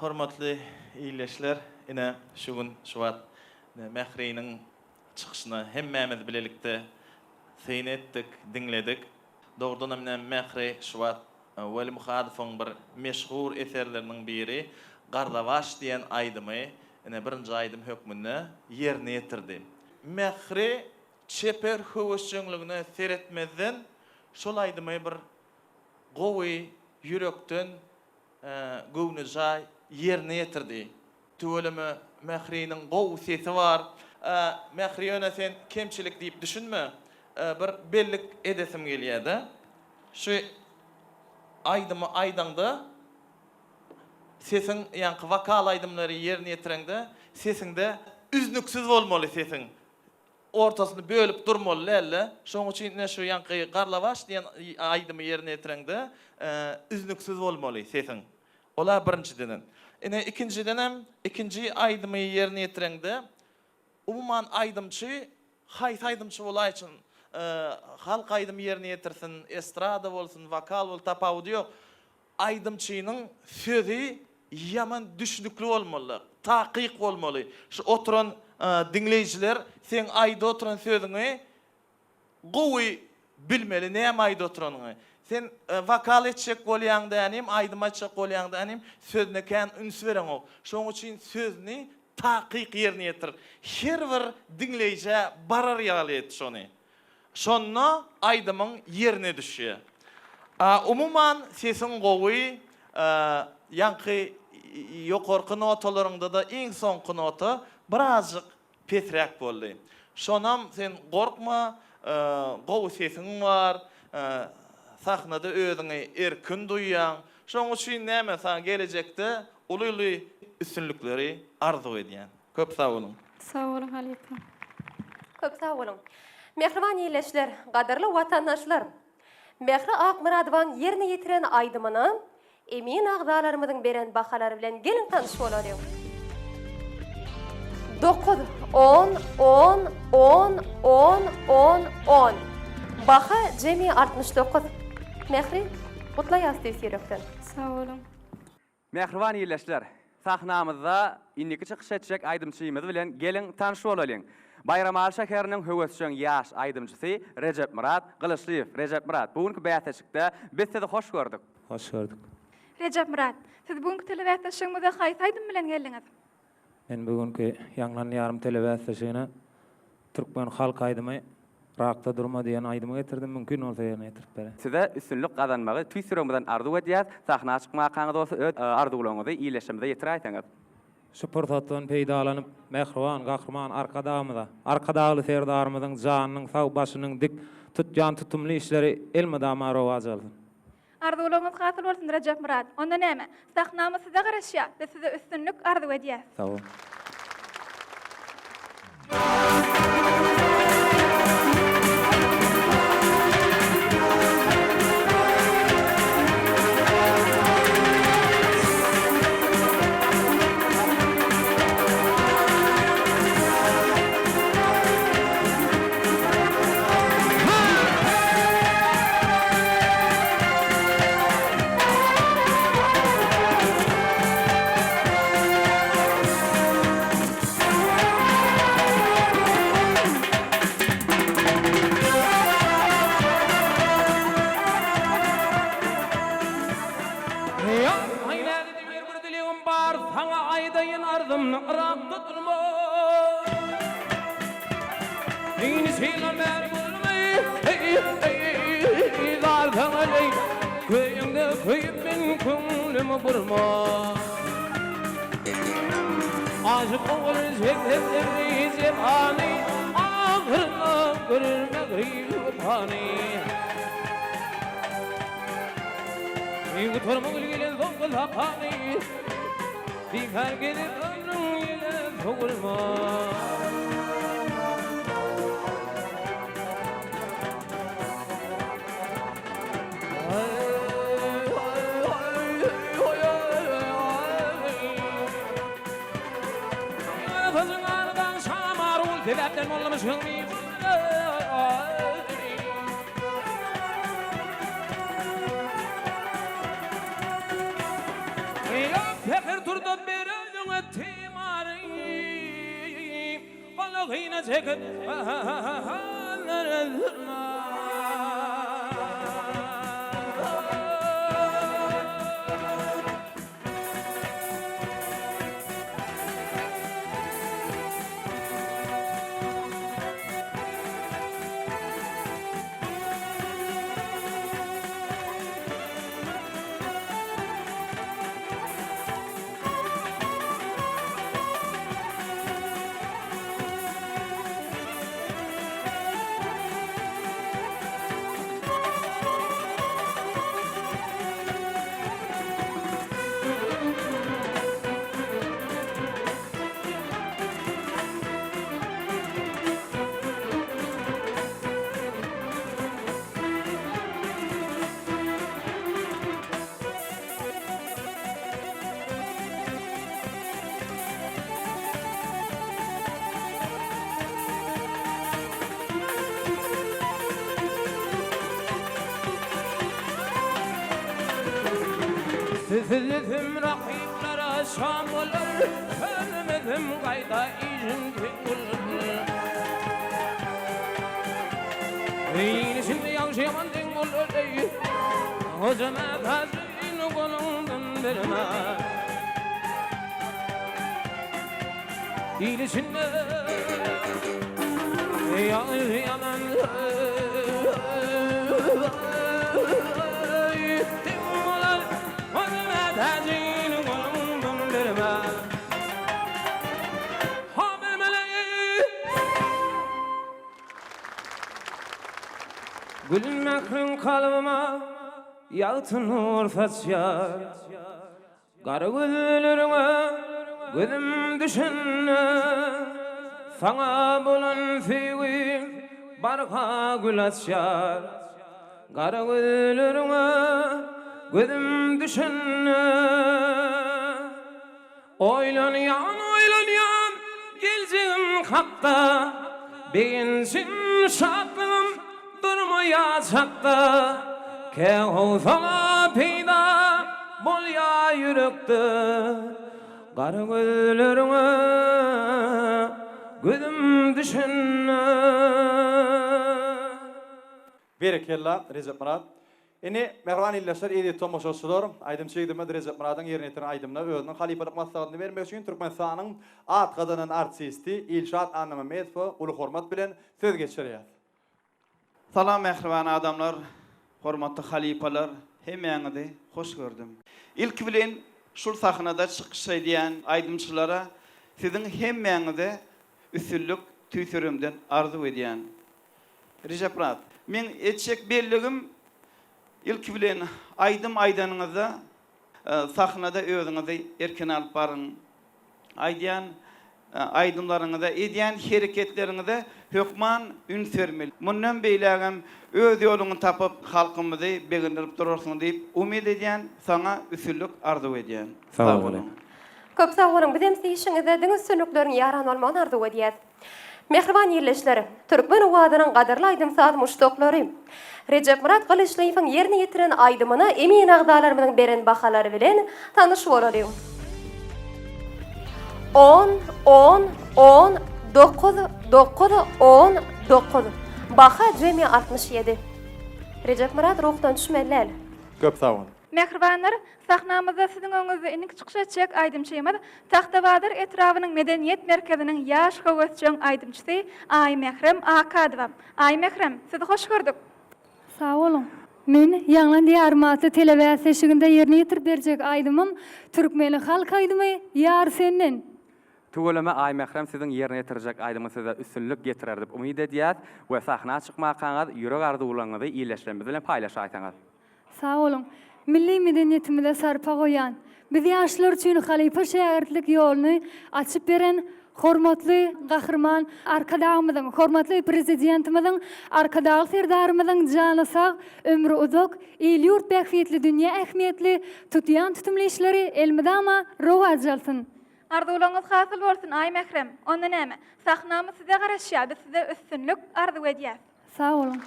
Hormatly iýleşler, ine şu gün şuwat Mehriňiň çykyşyny hemmämiz bilelikde seýin etdik, dinledik. Doğrudan emnen Mehri şuwat Weli Muhadifoň bir meşhur eserleriniň biri Garlavaş diýen aýdymy, ene birinji aýdym hökmünde ýerine ýetirdi. Mehri çeper höwesçiligine seretmezden şol aýdymy bir gowy ýürekden göwnüjay ýerine ýetirdi. Töweleme Mehriňiň gowy sesi bar. Mehri ýöne sen kemçilik diýip düşünme. Bir bellik edesim gelýärdi. Şu aýdymy aýdanda sesin ýanky vokal aýdymlary ýerine ýetireňde sesiňde üznüksiz bolmaly sesiň. Ortasyny bölüp durmaly lelle. Şoň üçin şu ýanky Garlavaş diýen aýdymy ýerine ýetireňde üznüksiz bolmaly sesiň. Ola birinçiden. Ene ikinciden hem ikinji aýdymy ýerine ýetireňde umuman aýdymçy, haýs aýdymçy bolaý üçin halk aýdym ýerine ýetirsin, estrada bolsun, vokal bol tapawdy ýok. Aýdymçynyň sözi ýaman düşnükli bolmaly, takyk bolmaly. Şu oturan dinleýijiler sen aýda oturan sözüňi gowy bilmeli, näme aýda oturanyňy. Sen vokal etjek bolýaň dänim, aýdym etjek bolýaň dänim, sözüne kän üns beren ok. Şoň üçin sözni takyk ýerine ýetir. Her bir dinleýije barar ýaly et şonu. Şonna aýdymyň ýerine düşýär. Umuman sesin gowy, ýanky ýokarky notalaryňda da iň soňky nota birazjyk petrek boldy. Şonam sen gorkma, gowy sesiň bar, sahnada özüňi erkin duýýan. Şoň üçin näme sana gelecekde uly üstünlükleri arzu edýän. Köp sag bolun. Sağ olun halypy. Köp sag bolun. Mehriban iýleşler, gaderli watandaşlar. Mehri Akmuradowyň ýerine ýetiren aýdymyny emin agdalarymyň beren bahalary bilen gelin tanyşyp bolalım. 9, 10, 10, 10, 10, 10, 10. Baha jemi 69. Mehri, gutlaý ýastyýs ýürekden. Sağ olun. Mehriban iýleşler, sahnamyzda indiki çykyş etjek aýdymçymyz bilen gelin tanyşyp bolalım. Bayramal şäheriniň höwesçiň ýaş aýdymçysy Recep Murat Gylyçlyýew. Recep Murat, bugünkü bäýatçykda biz sizi hoş gördük. Hoş gördük. Recep Murat, siz bugünkü telewizionyňyzda haýsy aýdym bilen geldiňiz? Men bugünkü ýanglan ýarym telewizionyny Türkmen halk aýdymy Rakta durma diýen aýdymy getirdim, mümkin bolsa ýerine ýetirip beren. Size üstünlük kazanmagy tüýsüremden arzu edýäs, sahna çykmakaňyz bolsa öz arzularyňyzy iýleşmede ýetir aýtaňyz. Şu portatdan peýdalanyp mehriban gahrman arkadagymyza, arkadagly serdarymyzyň janynyň sag başynyň dik tutjan tutumly işleri elmadama rowaj aldy. Arzularyňyz hasyl bolsun Recep Murat. Onda näme? Sahnamy size garaşýar we size üstünlük arzu edýär. Sag ol. Yine şeyler benim olmayı Zardan aley Köyümde köyüp ben könlümü burma Aşık olur zevkleri zevani Ağırına görürme gıyıp hani Yıgı tormul gelen zokul hakani Dikar gelip ömrün ile soğulma Kızın aradan şamarul Tebepten ollamış hılmi Fekir turda bir önüne timari Balığına çekip Sizledim rakiplere şam olur Ölmedim kayda izin olur Yine şimdi yanşı yaman din olur O zaman hazin kolundan verme Yine şimdi yaman Gülün mekrin kalbıma yaltın nur saçar Kara güllerine gözüm düşünne Sana bulan sevgi barka gül açar Kara güllerine gözüm düşünne Oylan yan geleceğim hatta Beğensin şaklım durmaya çakta Ke olsana peyda bol ya yürekte Kara güllerine gözüm düşünne Berekella Recep Murat. Ini mehriban illäşler edi tomoşaçylar, aýdym çegdime Recep Murat'ın ýerine aýdymna özüniň halipalyk maslahatyny bermek üçin Türkmenistanyň atgadynyň artisti Ilşat Anamamedov uly hormat bilen söz geçirýär. Salam mehriban adamlar, hormatly halipalar, hemmeňizi hoş gördüm. İlk bilen şul sahnada çykyş edýän aýdymçylara siziň hemmeňize üsüllük tüýsürümden arzu edýän. Recep Murat, men etjek belligim ilk bilen aydym aýdanyňyza sahnada özüňizi erken alyp baryň. Aýdýan aydymlaryňyza, edýän hereketleriňize hökman ün sermeli. Mundan beýlägem öz ýoluny tapyp halkymyzy begindirip durarsyň diýip umid edýän, sana üsüllük arzu edýän. Sağ olun. Köp sağ olun. Bizim işiňizde diňiz sünükleriň ýaran bolmagyny arzu edýär. Mehriban ýerleşleri, Türkmen owadynyň gaderli aýdymsaz muşdoklary, Recep Murat Galyşlyýewiň ýerine ýetiren aýdymyny emin agdalarymyň beren bahalary bilen tanyşyp bolarys. 10 Baha jemi 67. Recep Murat ruhdan düşmeli. Köp sağ olun. Mehribanlar, sahnamızda sizin öňünizde inik çykşatjak aýdymçymyz Taxtabadyr etrawynyň medeniýet merkeziniň ýaş howasçyň aýdymçysy Ay Mehrem Akadowa. Ay Mehrem, sizi hoş gördük. Sağ olun. Men ýaňlan diýarmaty telewizyon eşiginde ýerine ýetirip berjek aýdymym türkmeni halk aýdymy ýar senden. Tugulama Ay Mehrem sizin yerine yetirecek aýdymy size üstünlük getirer dip umyt edýär we sahna çykmakaňyz ýürek arzuwlaryňyzy iýleşdirmemiz bilen paýlaşaýsaňyz. Sağ olun. Milli medeniýetimizde sarpa goýan, biz ýaşlar üçin halipa şäherlik ýoluny açyp beren hormatly gahrman arkadaşymyzyň, hormatly prezidentimiziň, arkadaş serdarymyzyň jany sag, ömrü uzak, el ýurt bäxtli dünýä ähmiýetli tutýan tutumly işleri elmidama rowaj jalsyn. Arzuwlaryňyz hasyl bolsun Ay Mehrem. Onda näme? Sahnamy size garaşýar, biz size üstünlük arzuw edýär. Sağ olun.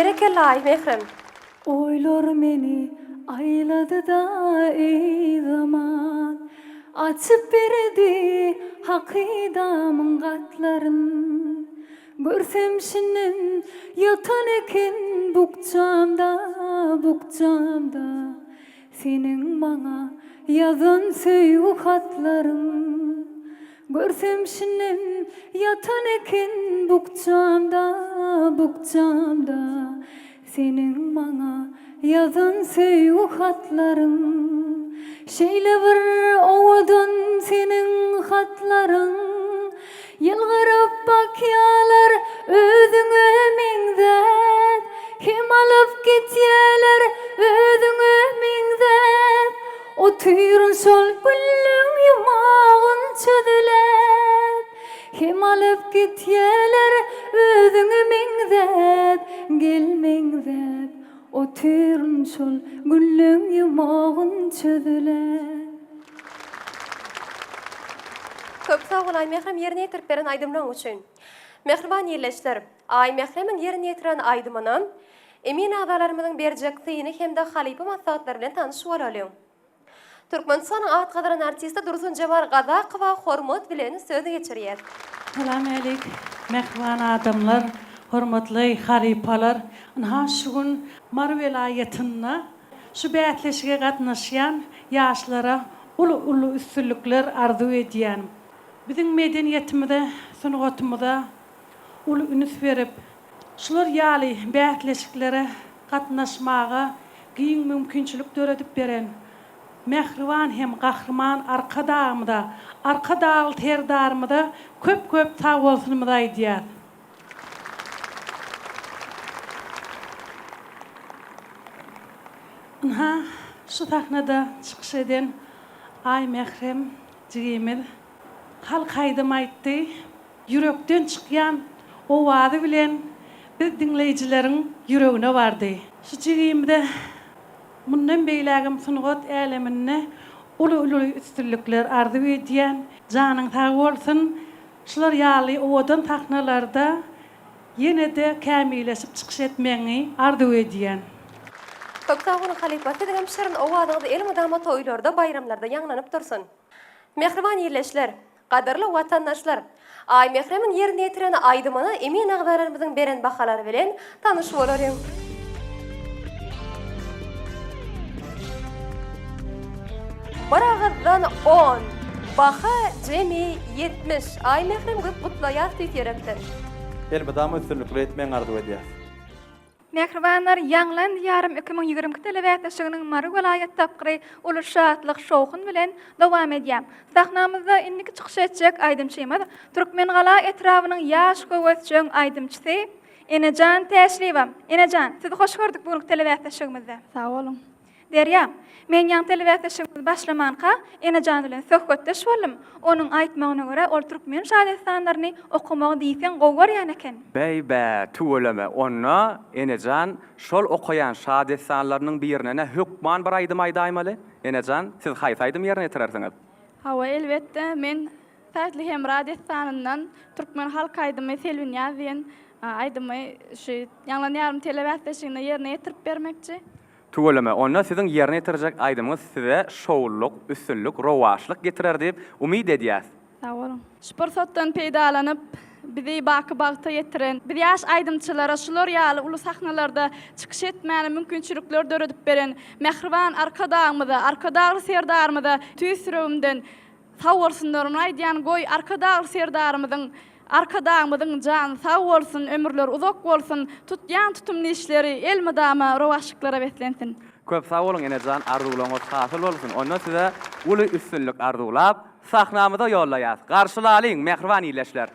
Berekelle ay Mehrem. Oylar meni ayladı da ey zaman, açıp berdi hakidamın katların. Görsem şinin yatan eken bukcamda, senin bana yazan söyu hatların. Görsem şinin yatan eken bukcamda, senin bana yazan söyu hatların. Şeyle bir ovadan senin hatların. Yılgırıp bakyalar özüňe miňzep, kim alıp gitýärler özüňe miňzep. O tüýrün şol güllüň ýumagyn çödülep, kim alıp gitýärler özüňe miňzep, gelmeňzep. O tüýrün şol güllüň ýumagyn çödülep. Köp sağ ol Ay Mehrem yerine yetirip beren aydımlan üçün. Mehriban yerleşler, Ay Mehremin yerine yetiren aydımını emin adalarımızın berjek syny hem de halipa maslahatlar bilen tanışyp olalım. Türkmenistanyň at gadaran artisti Dursun Cemal Gazakowa hormat bilen sözi geçirýär. Salam aleyk, mehriban adamlar, hormatly halipalar. Ha şu gün Mar welaýatyna şu bätleşige gatnaşýan ýaşlara ulu üstünlükler arzu edýän. Bizim medeniyetimizde, sunugatymyzda ulu ünüs berip, şular ýaly bätleşiklere gatnaşmaga giň mümkinçilik döredip beren mehriban hem gahrman arkadağımda, arkadağı terdarımda köp sağ bolsunmyz aýdýar. Ha, şu sahnada çykyş eden Ay Mehrem jigimiz halk haýdym aýtdy. Yürekden çykýan o wady bilen biz dinleýijileriň yüregine bardy. Şu jigimde mundan beýlägim sunugat älemine ulu üstünlükler arzu edýän janyň sag bolsun. Şular ýaly owadan taknalarda ýene-de kämilleşip çykyş etmeňi arzu edýän. Köp sağ olun halipasy diýen şerin owadyňyzy elmydama toýlarda, bayramlarda ýaňlanyp dursun. Mehriban ýerleşler, gaderli watandaşlar, Ay Mehremin yerine yetiren aydymyny emin agdarlarymyzyň beren bahalary bilen tanyşyp bolarym. Baragdan 10, baha jemi 70. Ay Mehrem köp gutlaýar tüýterekdir. Elmydama üstünlükle etmeň arzu edýär. Mehribanlar Ýanglan ýarym 2020 telewizionynyň Mary welaýat tapgyry uly şatlyk şowkun bilen dowam edýär. Sahnamyzda indiki çykyş etjek aýdymçymyz Türkmen gala etrawynyň ýaş gowatjyň aýdymçysy Enejan Täşliwa. Enejan, sizi hoş gördük bu telewizionyňyzda. Sağ olun. Derýa, men ýa telewizionyňyzy başlamanka Enejan bilen söhbetdeş boldum. Onuň aýtmagyna görä ol türkmen şairsanlaryny okumagy diýsen gowar ýan eken. Beýbe, tuwlama. Onna Enejan şol okuyan şairsanlarynyň birine hükman bir aýdym aýdaýmaly. Enejan, siz haýsy aýdym ýerine ýetirersiňiz? Hawa elbetde men Fatly hem Radistanynyň türkmen halk aýdymy Selwin ýazýan aýdymy şu Ýanglan ýarym telewizionyny ýerine ýetirip bermekçi. Tuwlama. Onna siziň ýerine ýetirjek aýdymyz size şowluk, üstünlük, rowaşlyk getirer diýip umyd edýäs. Sağ olun. Şupursatdan peýdalanyp bizi baky bagta ýetiren, bir ýaş aýdymçylara şular ýaly uly sahnalarda çykyş etmäne mümkinçilikler döredip beren mehriban arkadagy serdarymyza tüýsürümden sag bolsunlaryny aýdýan goý arkadagy serdarymyzyň arkadağımızın can sağ olsun, ömürler uzak olsun, tutyan tutumlu işleri elmydama rowaşyklara betlensin. Köp sağ olun Enejan, arzularyňyz hasyl bolsun. Onda size uly üstünlük arzulap, sahnamyza ýollaýas. Garşylalyň mehriban ýerleşler.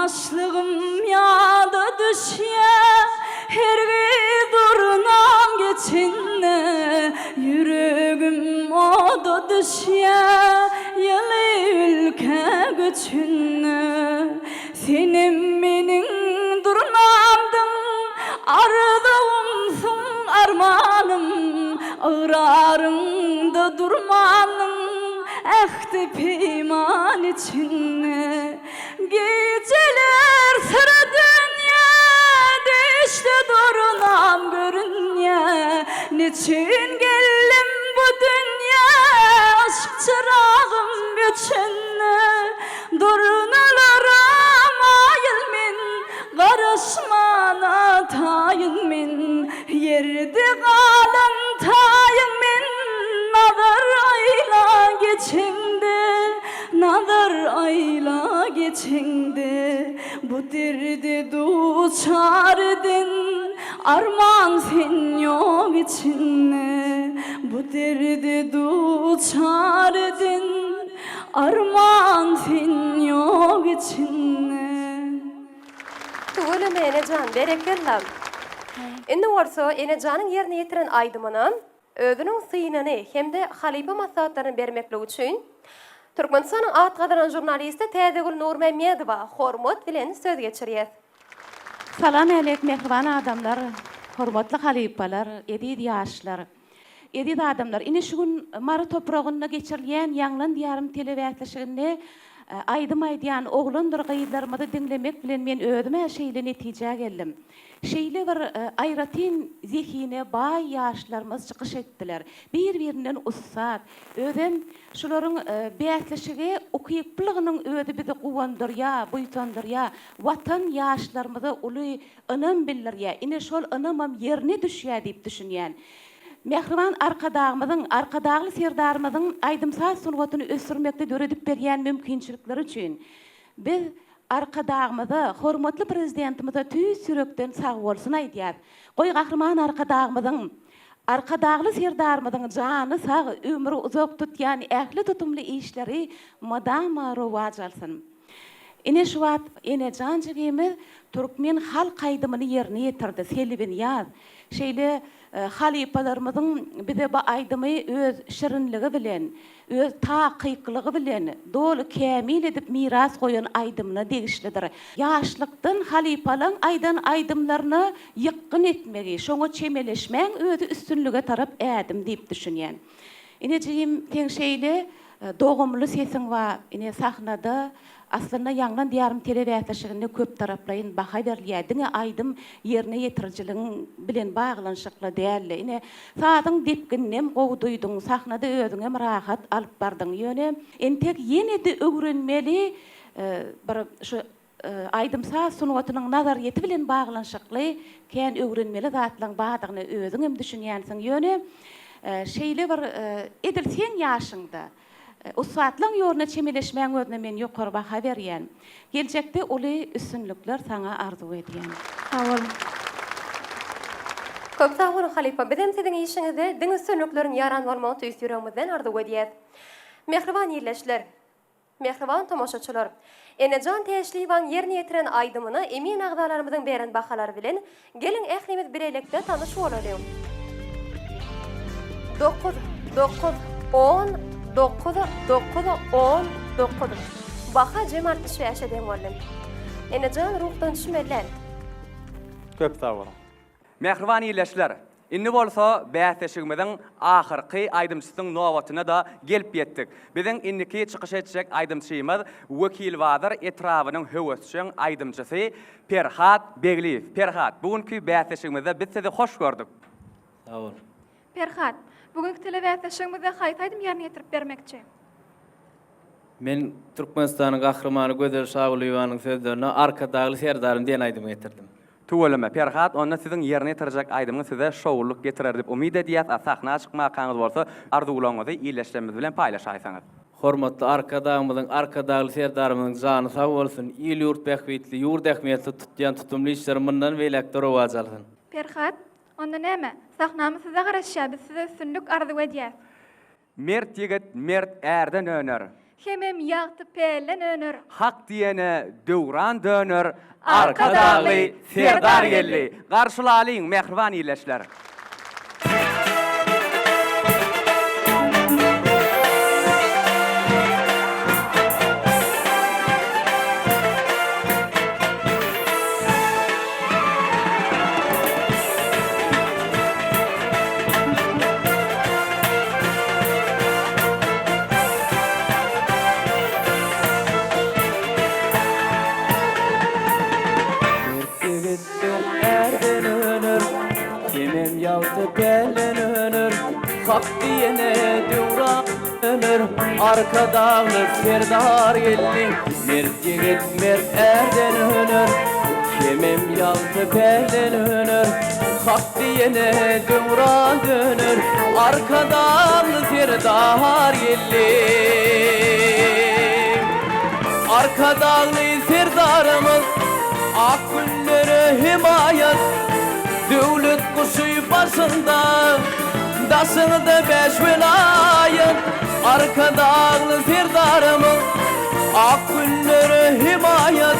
yaşlığım yada düşye, her durnam geçinne, yüreğim oda düşye, yılı ülke göçünne. Senin benim durnamdın, ardağımsın armanım, ağrarında durmanım, ehdi peyman içinde. Geceler sıra dünya, değişti durunam görünye. Niçin geldim bu dünya, aşk çırağım göçünne. Durnalarım ayıl min, karışmana tayın min. Yerde kalan tayın min, nazar ayla geçinde, nazar ayla geçinde. Bu derdi duçar edin, arman sen yok içinde. Bu derdi duçar edin, arman sen yok içinde. Tuğulum Enecan, berekellam. Indi olsa Enecan'ın yerine yetiren aydımını, özünün sıyınını hem de halipa maslahatlarını bermekle üçün, Türkmenistan'ın at kadıran jurnalisti Täzegül Nur Memedova hormat bilen söz geçirýär. Salam aleyk mehriban adamlar, hormatly halipalar, edid ýaşlar. Edid adamlar, ini şu gün Mara toprağında geçirilýän Ýanglan diýarym telewizionyny aydym aýdýan oglundur gaýdlarymyzy dinlemek bilen men özüme şeýle netije geldim. Şeýle bir aýratyn zihine baý ýaşlarymyz çykyş etdiler. Bir-birinden ussat, özüm şolaryň bäsleşigi ukyplygynyň özü bizi guwandyrýar, buýtandyrýar. Watan ýaşlarymyzy uly ynam bildirýär. Ine şol ynamam ýerine düşýär diýip düşünýän. Mehriban arkadagly serdarymyzyň aýdymsal sunwatyny ösürmekde döredip berýän mümkinçilikleri üçin biz arkadagymyzy hormatly prezidentimize tüýs sürekden sag bolsun aýdýar. Goý gahrman arkadagly serdarymyzyň jany sag, ömrü uzak tutýan ähli tutumly işleri madama rowaj alsyn. Ine şu wagt Enejan jigimiz Türkmen halk aýdymyny ýerine ýetirdi. Selibin ýaz. Şeýle halipalarymyzyň bize bu aýdymy öz şirinligi bilen, öz taýyklygy bilen dolu kämil edip miras goýan aýdymyna degişlidir. Ýaşlykdan halipalaň aýdan aýdymlaryny ýykyn etmegi, şoňa çemeleşmäň özü üstünlüge tarap ädim diýip düşünýän. Inejim teňşeýle dogumly sesin wa ine sahnada aslında Ýanglan diýarym telewizionyny köp taraplaýyn baha berilýär. Diňe aýdym ýerine ýetirjiligiň bilen baglanşykly däl. Ine sadyň depginem gowduýdyň, sahnada özüňe rahat alyp bardyň ýöne. Entek ýene-de öwrenmeli bir şu aýdymsa sunwatynyň nazariýeti bilen baglanşykly kän öwrenmeli zatlaryň badygyny özüň hem düşünýänsiň ýöne. Şeýle bir edilsen ýaşyňda usatlaň ýoruna çemeleşmäň özüne men ýokary baha berýän. Geljekde uly üstünlükler saňa arzu edýän. Sağol. Köp sağ olun halipa. Bizim sizin işinizde diň üstünlüklerin yaran bolmagy tüýs ýüregimizden arzu edýär. Mehriban ýerleşler, mehriban tomoşaçylar. Enejan Täşliwan ýerine ýetiren aýdymyny emin agdalarymyzyň beren bahalary bilen gelin ählimiz bir elekde tanyşyp bolalım. 9 10 9 10 9 Baha jemartly ýaşadym boldum. Enejan ruhdan düşmeler. Köp sag bolun. Mehriban ýerleşler, inni bolsa bäsleşigimiziň ahyrky aýdymçysyň nowatyna da gelip ýetdik. Biziň inniki çykyş etjek aýdymçymyz Wekil Wadyr etrawynyň höwesçiň aýdymçysy Perhat Begliýew. Perhat, bugünkü bäsleşigimizde biz sizi hoş gördük. Sag ol. Perhat, bugünkü telewizionyňyzda haýtaýdym ýerine ýetirip bermekçi. Men Türkmenistanyň gahrymany Gözel Şagulyewanyň sözlerine arkadagly serdarym diýen aýdym getirdim. Tuwalama Perhat, onda siziň ýerine ýetirjek aýdymyň size şowluk getirer dip umyt edýäs. Sahna çykmakaňyz bolsa, arzuwlaryňyzy ýyleşdirmemiz bilen paýlaşaýsaňyz. Hormatly arkadagly serdarymyň jany sag bolsun, il ýurt bähwitli, ýurt ähmiýetli tutýan tutumly işlerimden welekde rowaj alsyn. Perhat, onda näme? Sahnamy size garaşýar, biz size üstünlük arzu edýär. Mert ýigit, mert ärden öner. hemem ýagty pellen önür. Hak diyene döwran dönür, arka dagly Serdar gelli. Garşylalyň mehriban iýleşler. Kimem yaltı pellen önür, hak diyene döwran önür, arka dağlı Serdar gelli, mert yigit mert erden önür. Kimem yaltı pellen önür, hak diyene döwran dönür, arka dağlı Serdar gelli. Arka dağlı Serdarımız, ak günleri himayet, devlet kuşu başında, dasında 5 vilayet. Arka dağlı Serdarımın, ak günleri himayet,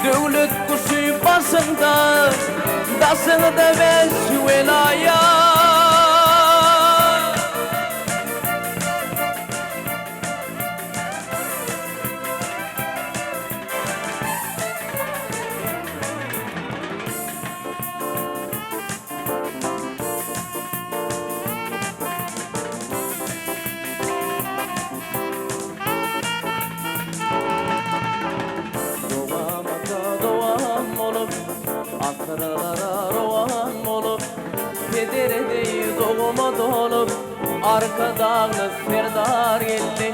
devlet kuşu başında, dasında 5 vilayet. Asırlara rovan olup, pederedeyi doğuma dolup, arka dağlı Serdar geldi.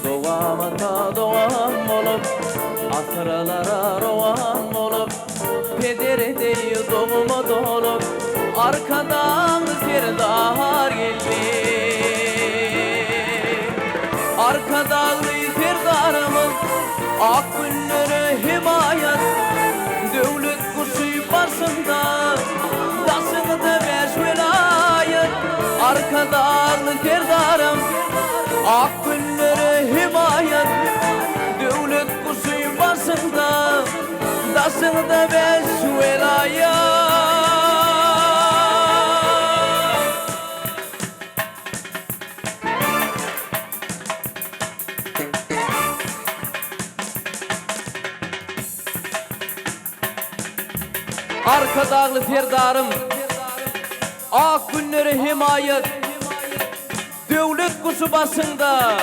Doğamata doğam olup, asırlara rovan olup, pederedeyi doğuma dolup, arka dağlı Serdar geldi. Arka dağlı Serdarımız, ak günleri himayet, devlet kuşu başında, dasında 5 vilayet. Arka dağlı Serdarım, ak günleri himayet, devlet kuşu başında, dasında 5 vilayet. Arka dağlı Serdarım, ak günleri himayet, devlet kuşu başında,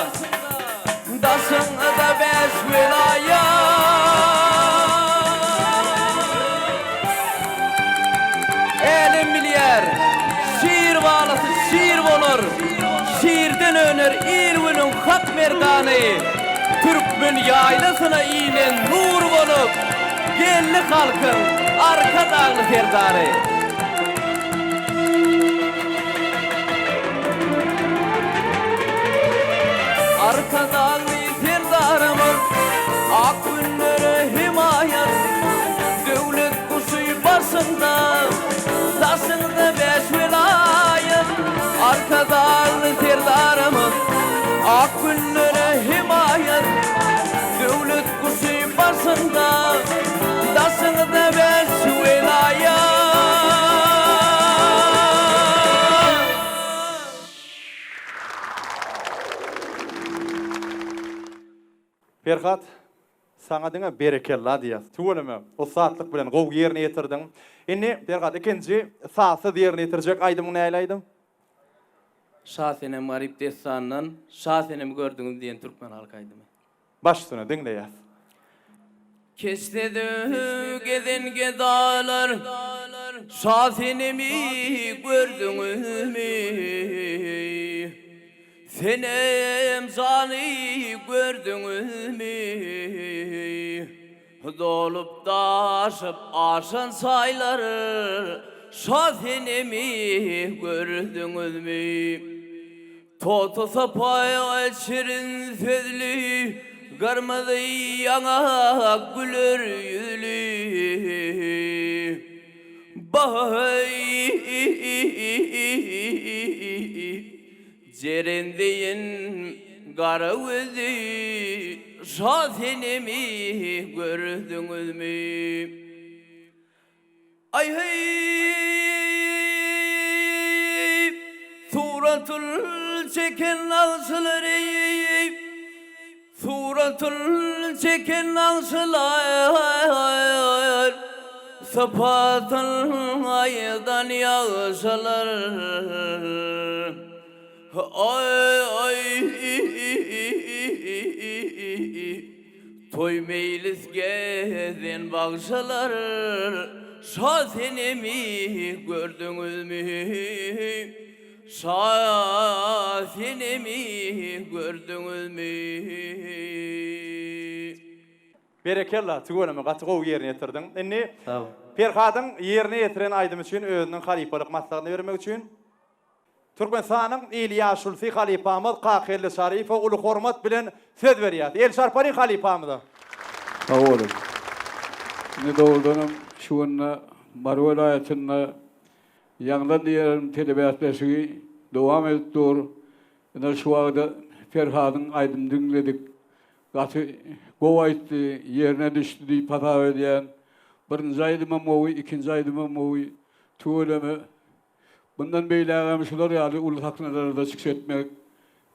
dasında 5 vilayet. Elim bilir, şiir bağlısı şiir olur, şiirden önür ilvinin hak merdani, Türkmen yaylasına inen nur olup, gelli halkın arka dağlı Serdarı. Arka dağlı Serdarımız, ak günleri himayet, devlet kuşu başında, dasında 5 vilayet. Arka dağlı Serdarımız, ak günleri himayet, devlet kuşu başında, dasında 5 vilayet. Ferhat, sana diňe berekella diýär. Tuğulama, o saatlyk bilen gowy ýerine ýetirdiň. Inni Ferhat ikinji saatly ýerine ýetirjek aýdymyň näýle aýdym? Şasenem garip destandan, şasenemi gördüňiz diýen türkmen halky aýdymy. Baş üstüne diňleýär. Keçdi gedenge dağlar, şasenemi gördüňizmi? Senem zany gördüňizmi? Dolup daşıp aşan saylar, şasenemi gördüňizmi? Totusa pay şirin sözlü, garmadı yana gülür yüzlü. Bahay cerendeyin Gara gözü şazenemi gördünüz mü? Ay hey suratul çeken ağzıları suratul çeken ağzılar sapatan aydan yağsalar ay ay toy meylis gezen bağsalar şazenemi gördünüz mü? Şazenemi gördünüz mü? Berekella, tügönemi gatıgı yerine yetirdin. Inni Ferhadın yerine yetiren aydım için özünün halifalık maslağını vermek için Türkmenistan'ın İlyas Şulsi halifamız Kakhelli Şarife ulu hormat bilen söz veriyat. El Şarpani halifamız. Sağ olun. Ne doğuldanım şuunna Marvel ayetinde yandan diyelim telebiyatleşiği devam ettir. Yine şu anda Ferhad'ın aydın dinledik. Gatı govaytı yerine düştü diye pata ediyen. Birinci aydıma movi, ikinci aydıma movi. Tuğulemi. Bundan beyler şular yani ulu taknaları da çıkış etmek.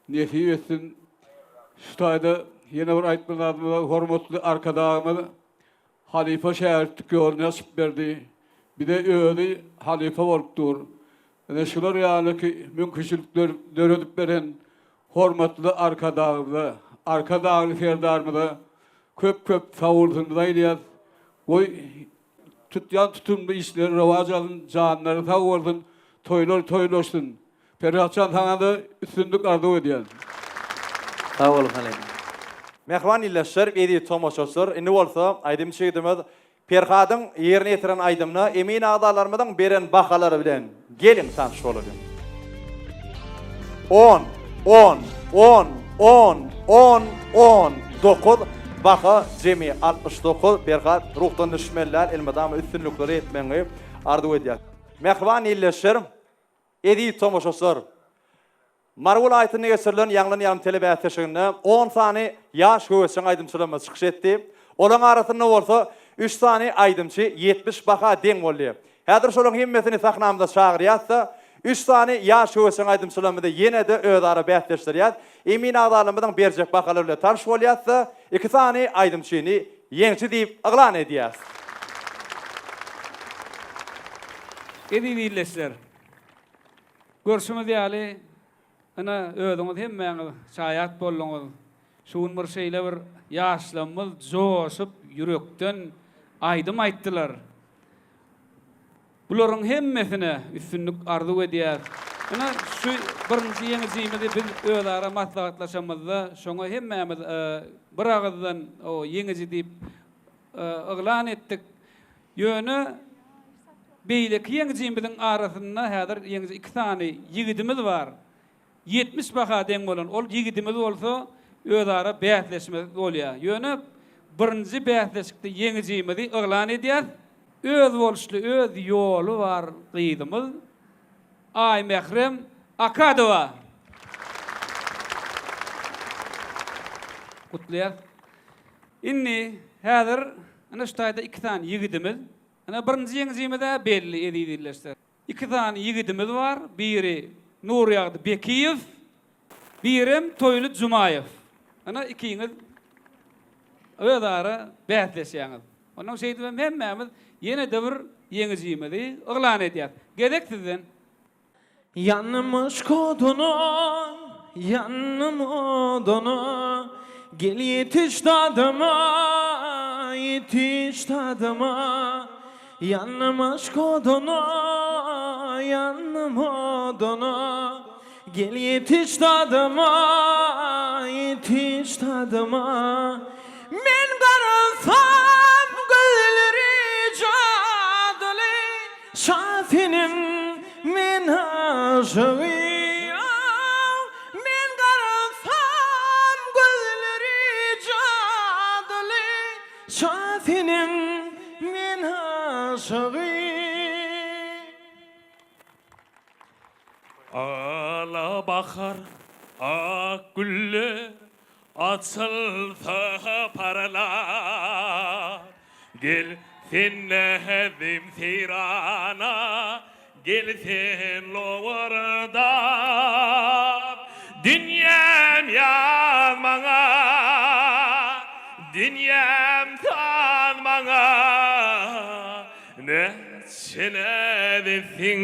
Niyeti etsin. Şu tayda yine bir ayetmen adına hormatlı arkadağımı halife şehirtlik gör nasip verdi. Bir de öyle halife varıptır. Yani şular yani ki mümkünçülükler dörödüp veren hormatlı arkadağımı, arkadağımı ferdarımı köp savurdundaydı. Oy tutyan tutumlu işleri ravac alın, canları savurdun, toyloştun. Ferhatcan sana da üstünlük arzu ediyor. Sağ olun halim. Mehman illeşler, edi tomoşoslar, inni bolsa aydım şeydimiz Ferhadın yerine yetiren aydımna emin ağdalarımızdan beren bakaları bilen gelin tanış olalım. 9 baka cemi 69 Ferhad ruhtan düşmeller elmadamı üstünlükleri etmeni arzu ediyor. Mehman illeşler, edi tomoşoslar, Marvel ayetine geçirilen Yanlan Yarım telebiyatlaşığına 10 tane yaş höwesçiň aydymçylygymyz çykyş etdi. Olaň arasynda bolsa 3 tane aydymçy 70 baka deň boldy. Häzir şolaň hemmesini sahnamda çagyrýatsa 3 tane yaş höwesçiň aydymçylygymyzda ýene de özara bätleşdirýär. Emin agdalymyň berjek bakalar bilen tarş bolýatsa 2 tane aydymçyny ýeňçi diýip aglan edýär. Edilirler. Görüşümüz ýaly ana ödüňiz hemmäňiz şaýat bolluňyz. Şuun bir şeýle bir ýaşlamyz joşup yürekden aýdym aýtdylar. Bularyň hemmesine üstünlük arzu edýär. Ana şu birinji ýeňijimizi biz özara maslahatlaşamyzda şoňa hemmämiz bir agzdan o ýeňiji diýip aglan etdik. Ýöne beýleki ýeňijimiziň arasynda häzir ýeňiji 2 tane ýigidimiz bar. 70 baka deň bolan ol ýigidimiz bolsa özara bätleşmek bolýar. Ýöne birinji bätleşikde ýeňijimizi aglan edýär. Öz bolşly öz ýoly bar gyýdymyz. Ay Mehrem Akadova. Kutlaýar. Inni häzir ana şu taýda 2 tane ýigidimiz. Ana birinji ýeňijimiz de belli edilýär. 2 tane ýigidimiz bar. Biri Nurýagdy Bekiýew, birim Toýly Jumaýew. Ana ikiňiz özara bätleşýäňiz. Onuň şeýdibem hemmämiz ýene de bir ýeňijimizi aglan edýär. Gedek sizden. Yanmış kodunu, yanım odunu, gel yetiş tadıma, yetiş tadıma. Yanmış kodunu, yanım odunu, gel yetiş tadıma, yetiş tadıma. Men qarasam gözleri cadili, şafinim men aşığıyam. Men qarasam gözleri cadili, şafinim men aşığıyam. Ala bakar Ak güller açılsa paralar, gel sen nedim sirana, gel sen lovarda. Dünyam yanmana, dünyam tanmana, ne çenedesin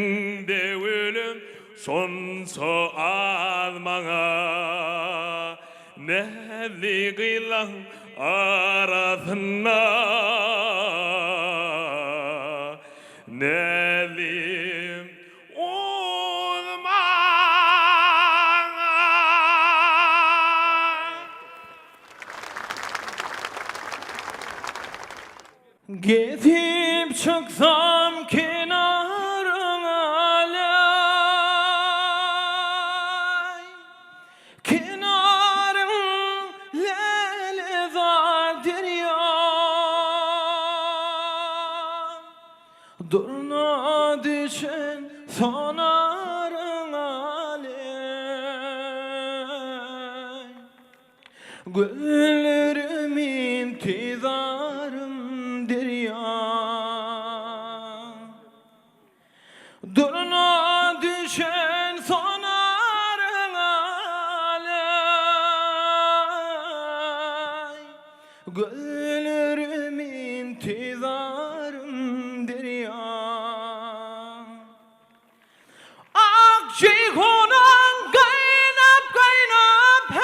de ölüm sonsa almana, ne digilan arasına, ne dim Gezip çıksam kenarına lay, kenarın lelezadir ya, durna düşen sonarına lay, güllerim intizarım durna düşen sonarına lay, güllerim intizarımdır ya. Ak ceyhunan kaynap kaynap hey,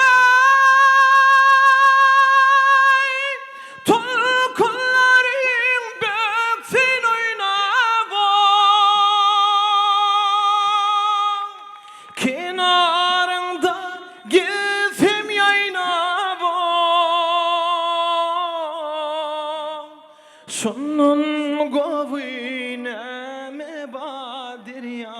tol kulların böksün oynap o, kenarında gezim yaynap o, şunun govine badir ya.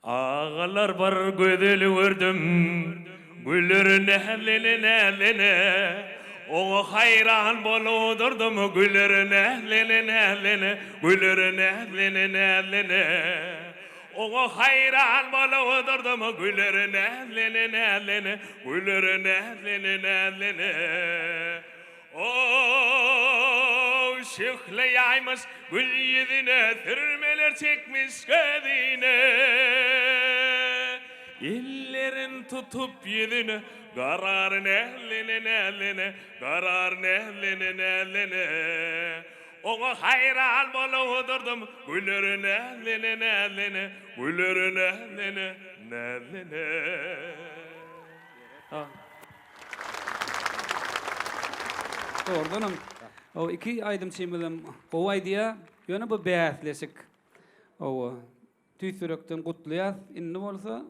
Ağalar var gödeli gördüm, güllerin ehlinin ehline. O hayran boludurdum güllerin ehlinin ehline, güllerin ehlinin ehline. O hayran boludurdum güllerin ehlinin ehline, güllerin ehlinin ehline. O şıhlayaymış gül yüzüne, türmeler çekmiş gözüne. İllerin tutup yüzüne, kararın ehlinin ehline, kararın ehlinin ehline. Ona hayran boludurdum güllerin ehlinin ehline, güllerin ehlinin ehline. Oradan o iki aydım çimilim kovay diye yöne bu beyazleşik. O tüysürökten kutluyaz inni olsa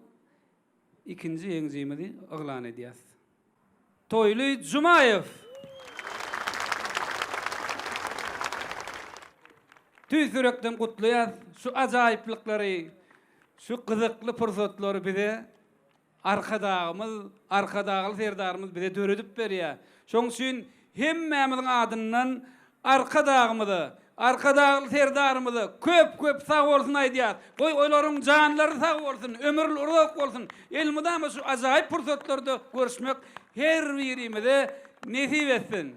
ikinci yengzimidi ıglan ediyaz. Toylu Cumayev. Tüysürökten kutluyaz şu acayiplikleri, şu kızıklı fırsatları bize arkadağılı serdarımız bize dörüdüp veriyor. Şoň üçün hemmemizin adından arkadağılı serdarımızı köp sağ olsun aydiyat. Koy oyların canları sağ olsun, ömürlü uzak olsun. Elmidama şu acayip fırsatlarda görüşmek her birimize nesip etsin.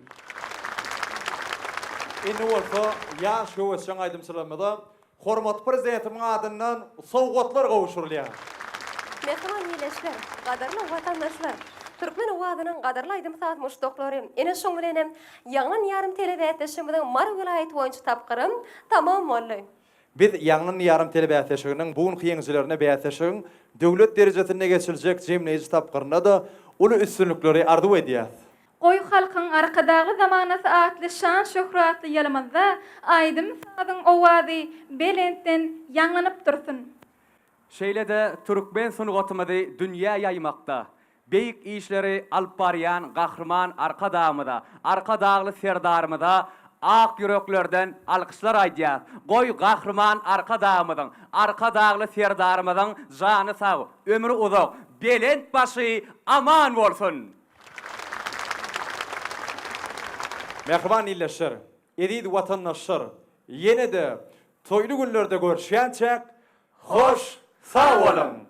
Inni olsa yaş göwüşen aydymçylygymyza hormat prezidentimin adından sowgatlar gowuşurlar. Mehman ýeleşler, gadarly watandaşlar. Türkmen owadynyň gadarly aýdym saat muşdoklary, ene şoň bilenem ýaňlan ýarym telebätleşigimiň Mar vilayety boýunça tapgyrym tamam boldy. Biz ýaňlan ýarym telebätleşiginiň bugun hyňyjylaryna bätleşigiň döwlet derejesinde geçiljek jemleýici tapgyrynda da uly üstünlikleri arzuw edýär. Goý halkyň arkadagy zamanasy atly şan şöhratly ýalymyzda aýdym saatyň owady belentden ýanlanyp dursun. Şeýlede Türkmen sungatymyzy dünýä ýaymakda. Beyik işleri alyp barýan gahrman arka dagly serdarymyza ak yüreklerden alkışlar aýdýar. Goý gahrman arka dagly serdarymyzyň jany sag, ömrü uzak, belent başy aman bolsun. Mehriban illeşler, edid vatandaşlar, yine de Toylu günlerde görüşýänçek hoş, sağ bolun.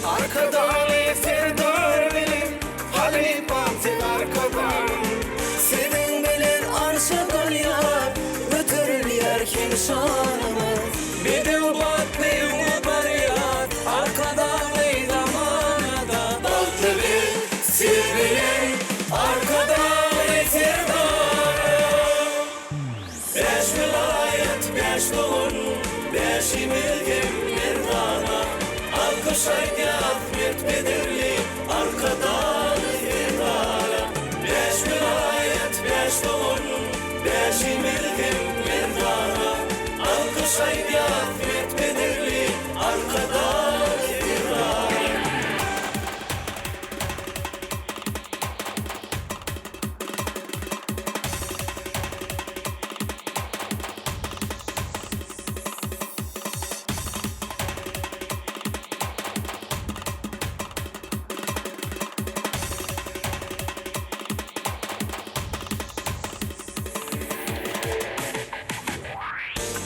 Arkadan serdar bilen Halipam sen arkadan Senin bilen arşadan yar Götürül yerken şanımız Bir de ubat bir umut yar Arkadan ey zamanada Baltı bil sil bilen Arkadan ey serdarım Beş vilayet beş doğun Beş imilgim merdana Alkış aydiyat mert bedirli Arkadan yerdara Beş vilayet beş doğun Beş imilgim merdana Alkış aydiyat mert bedirli Arkadan yerdara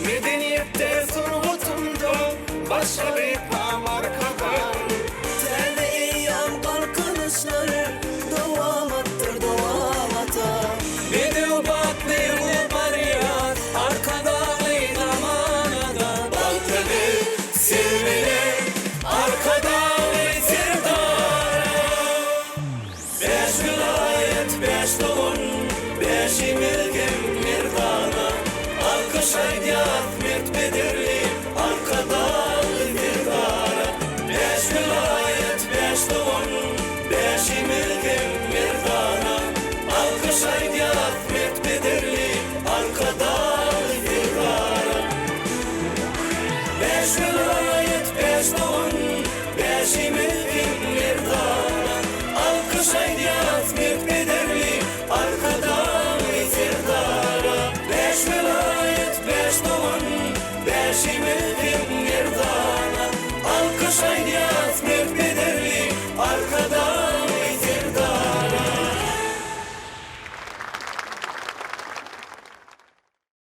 Medeniyette surgutumdu Başka bir tam arkadan Telde eyyam kalkınışları Devam attır devam ata Bir de ubat bir umut yar Arkadan ey zamanada Baltı bil sil bilen Arkadan ey serdarım Beş vilayet beş doğun Beş imilgim merdana Alkış aydiyat mert bedirli Arkadan yerdara Beş vilayet beş doğun Beş imilgim merdana Alkış aydiyat mert bedirli Arkadan yerdara Beş vilayet beş doğun Beş imilgim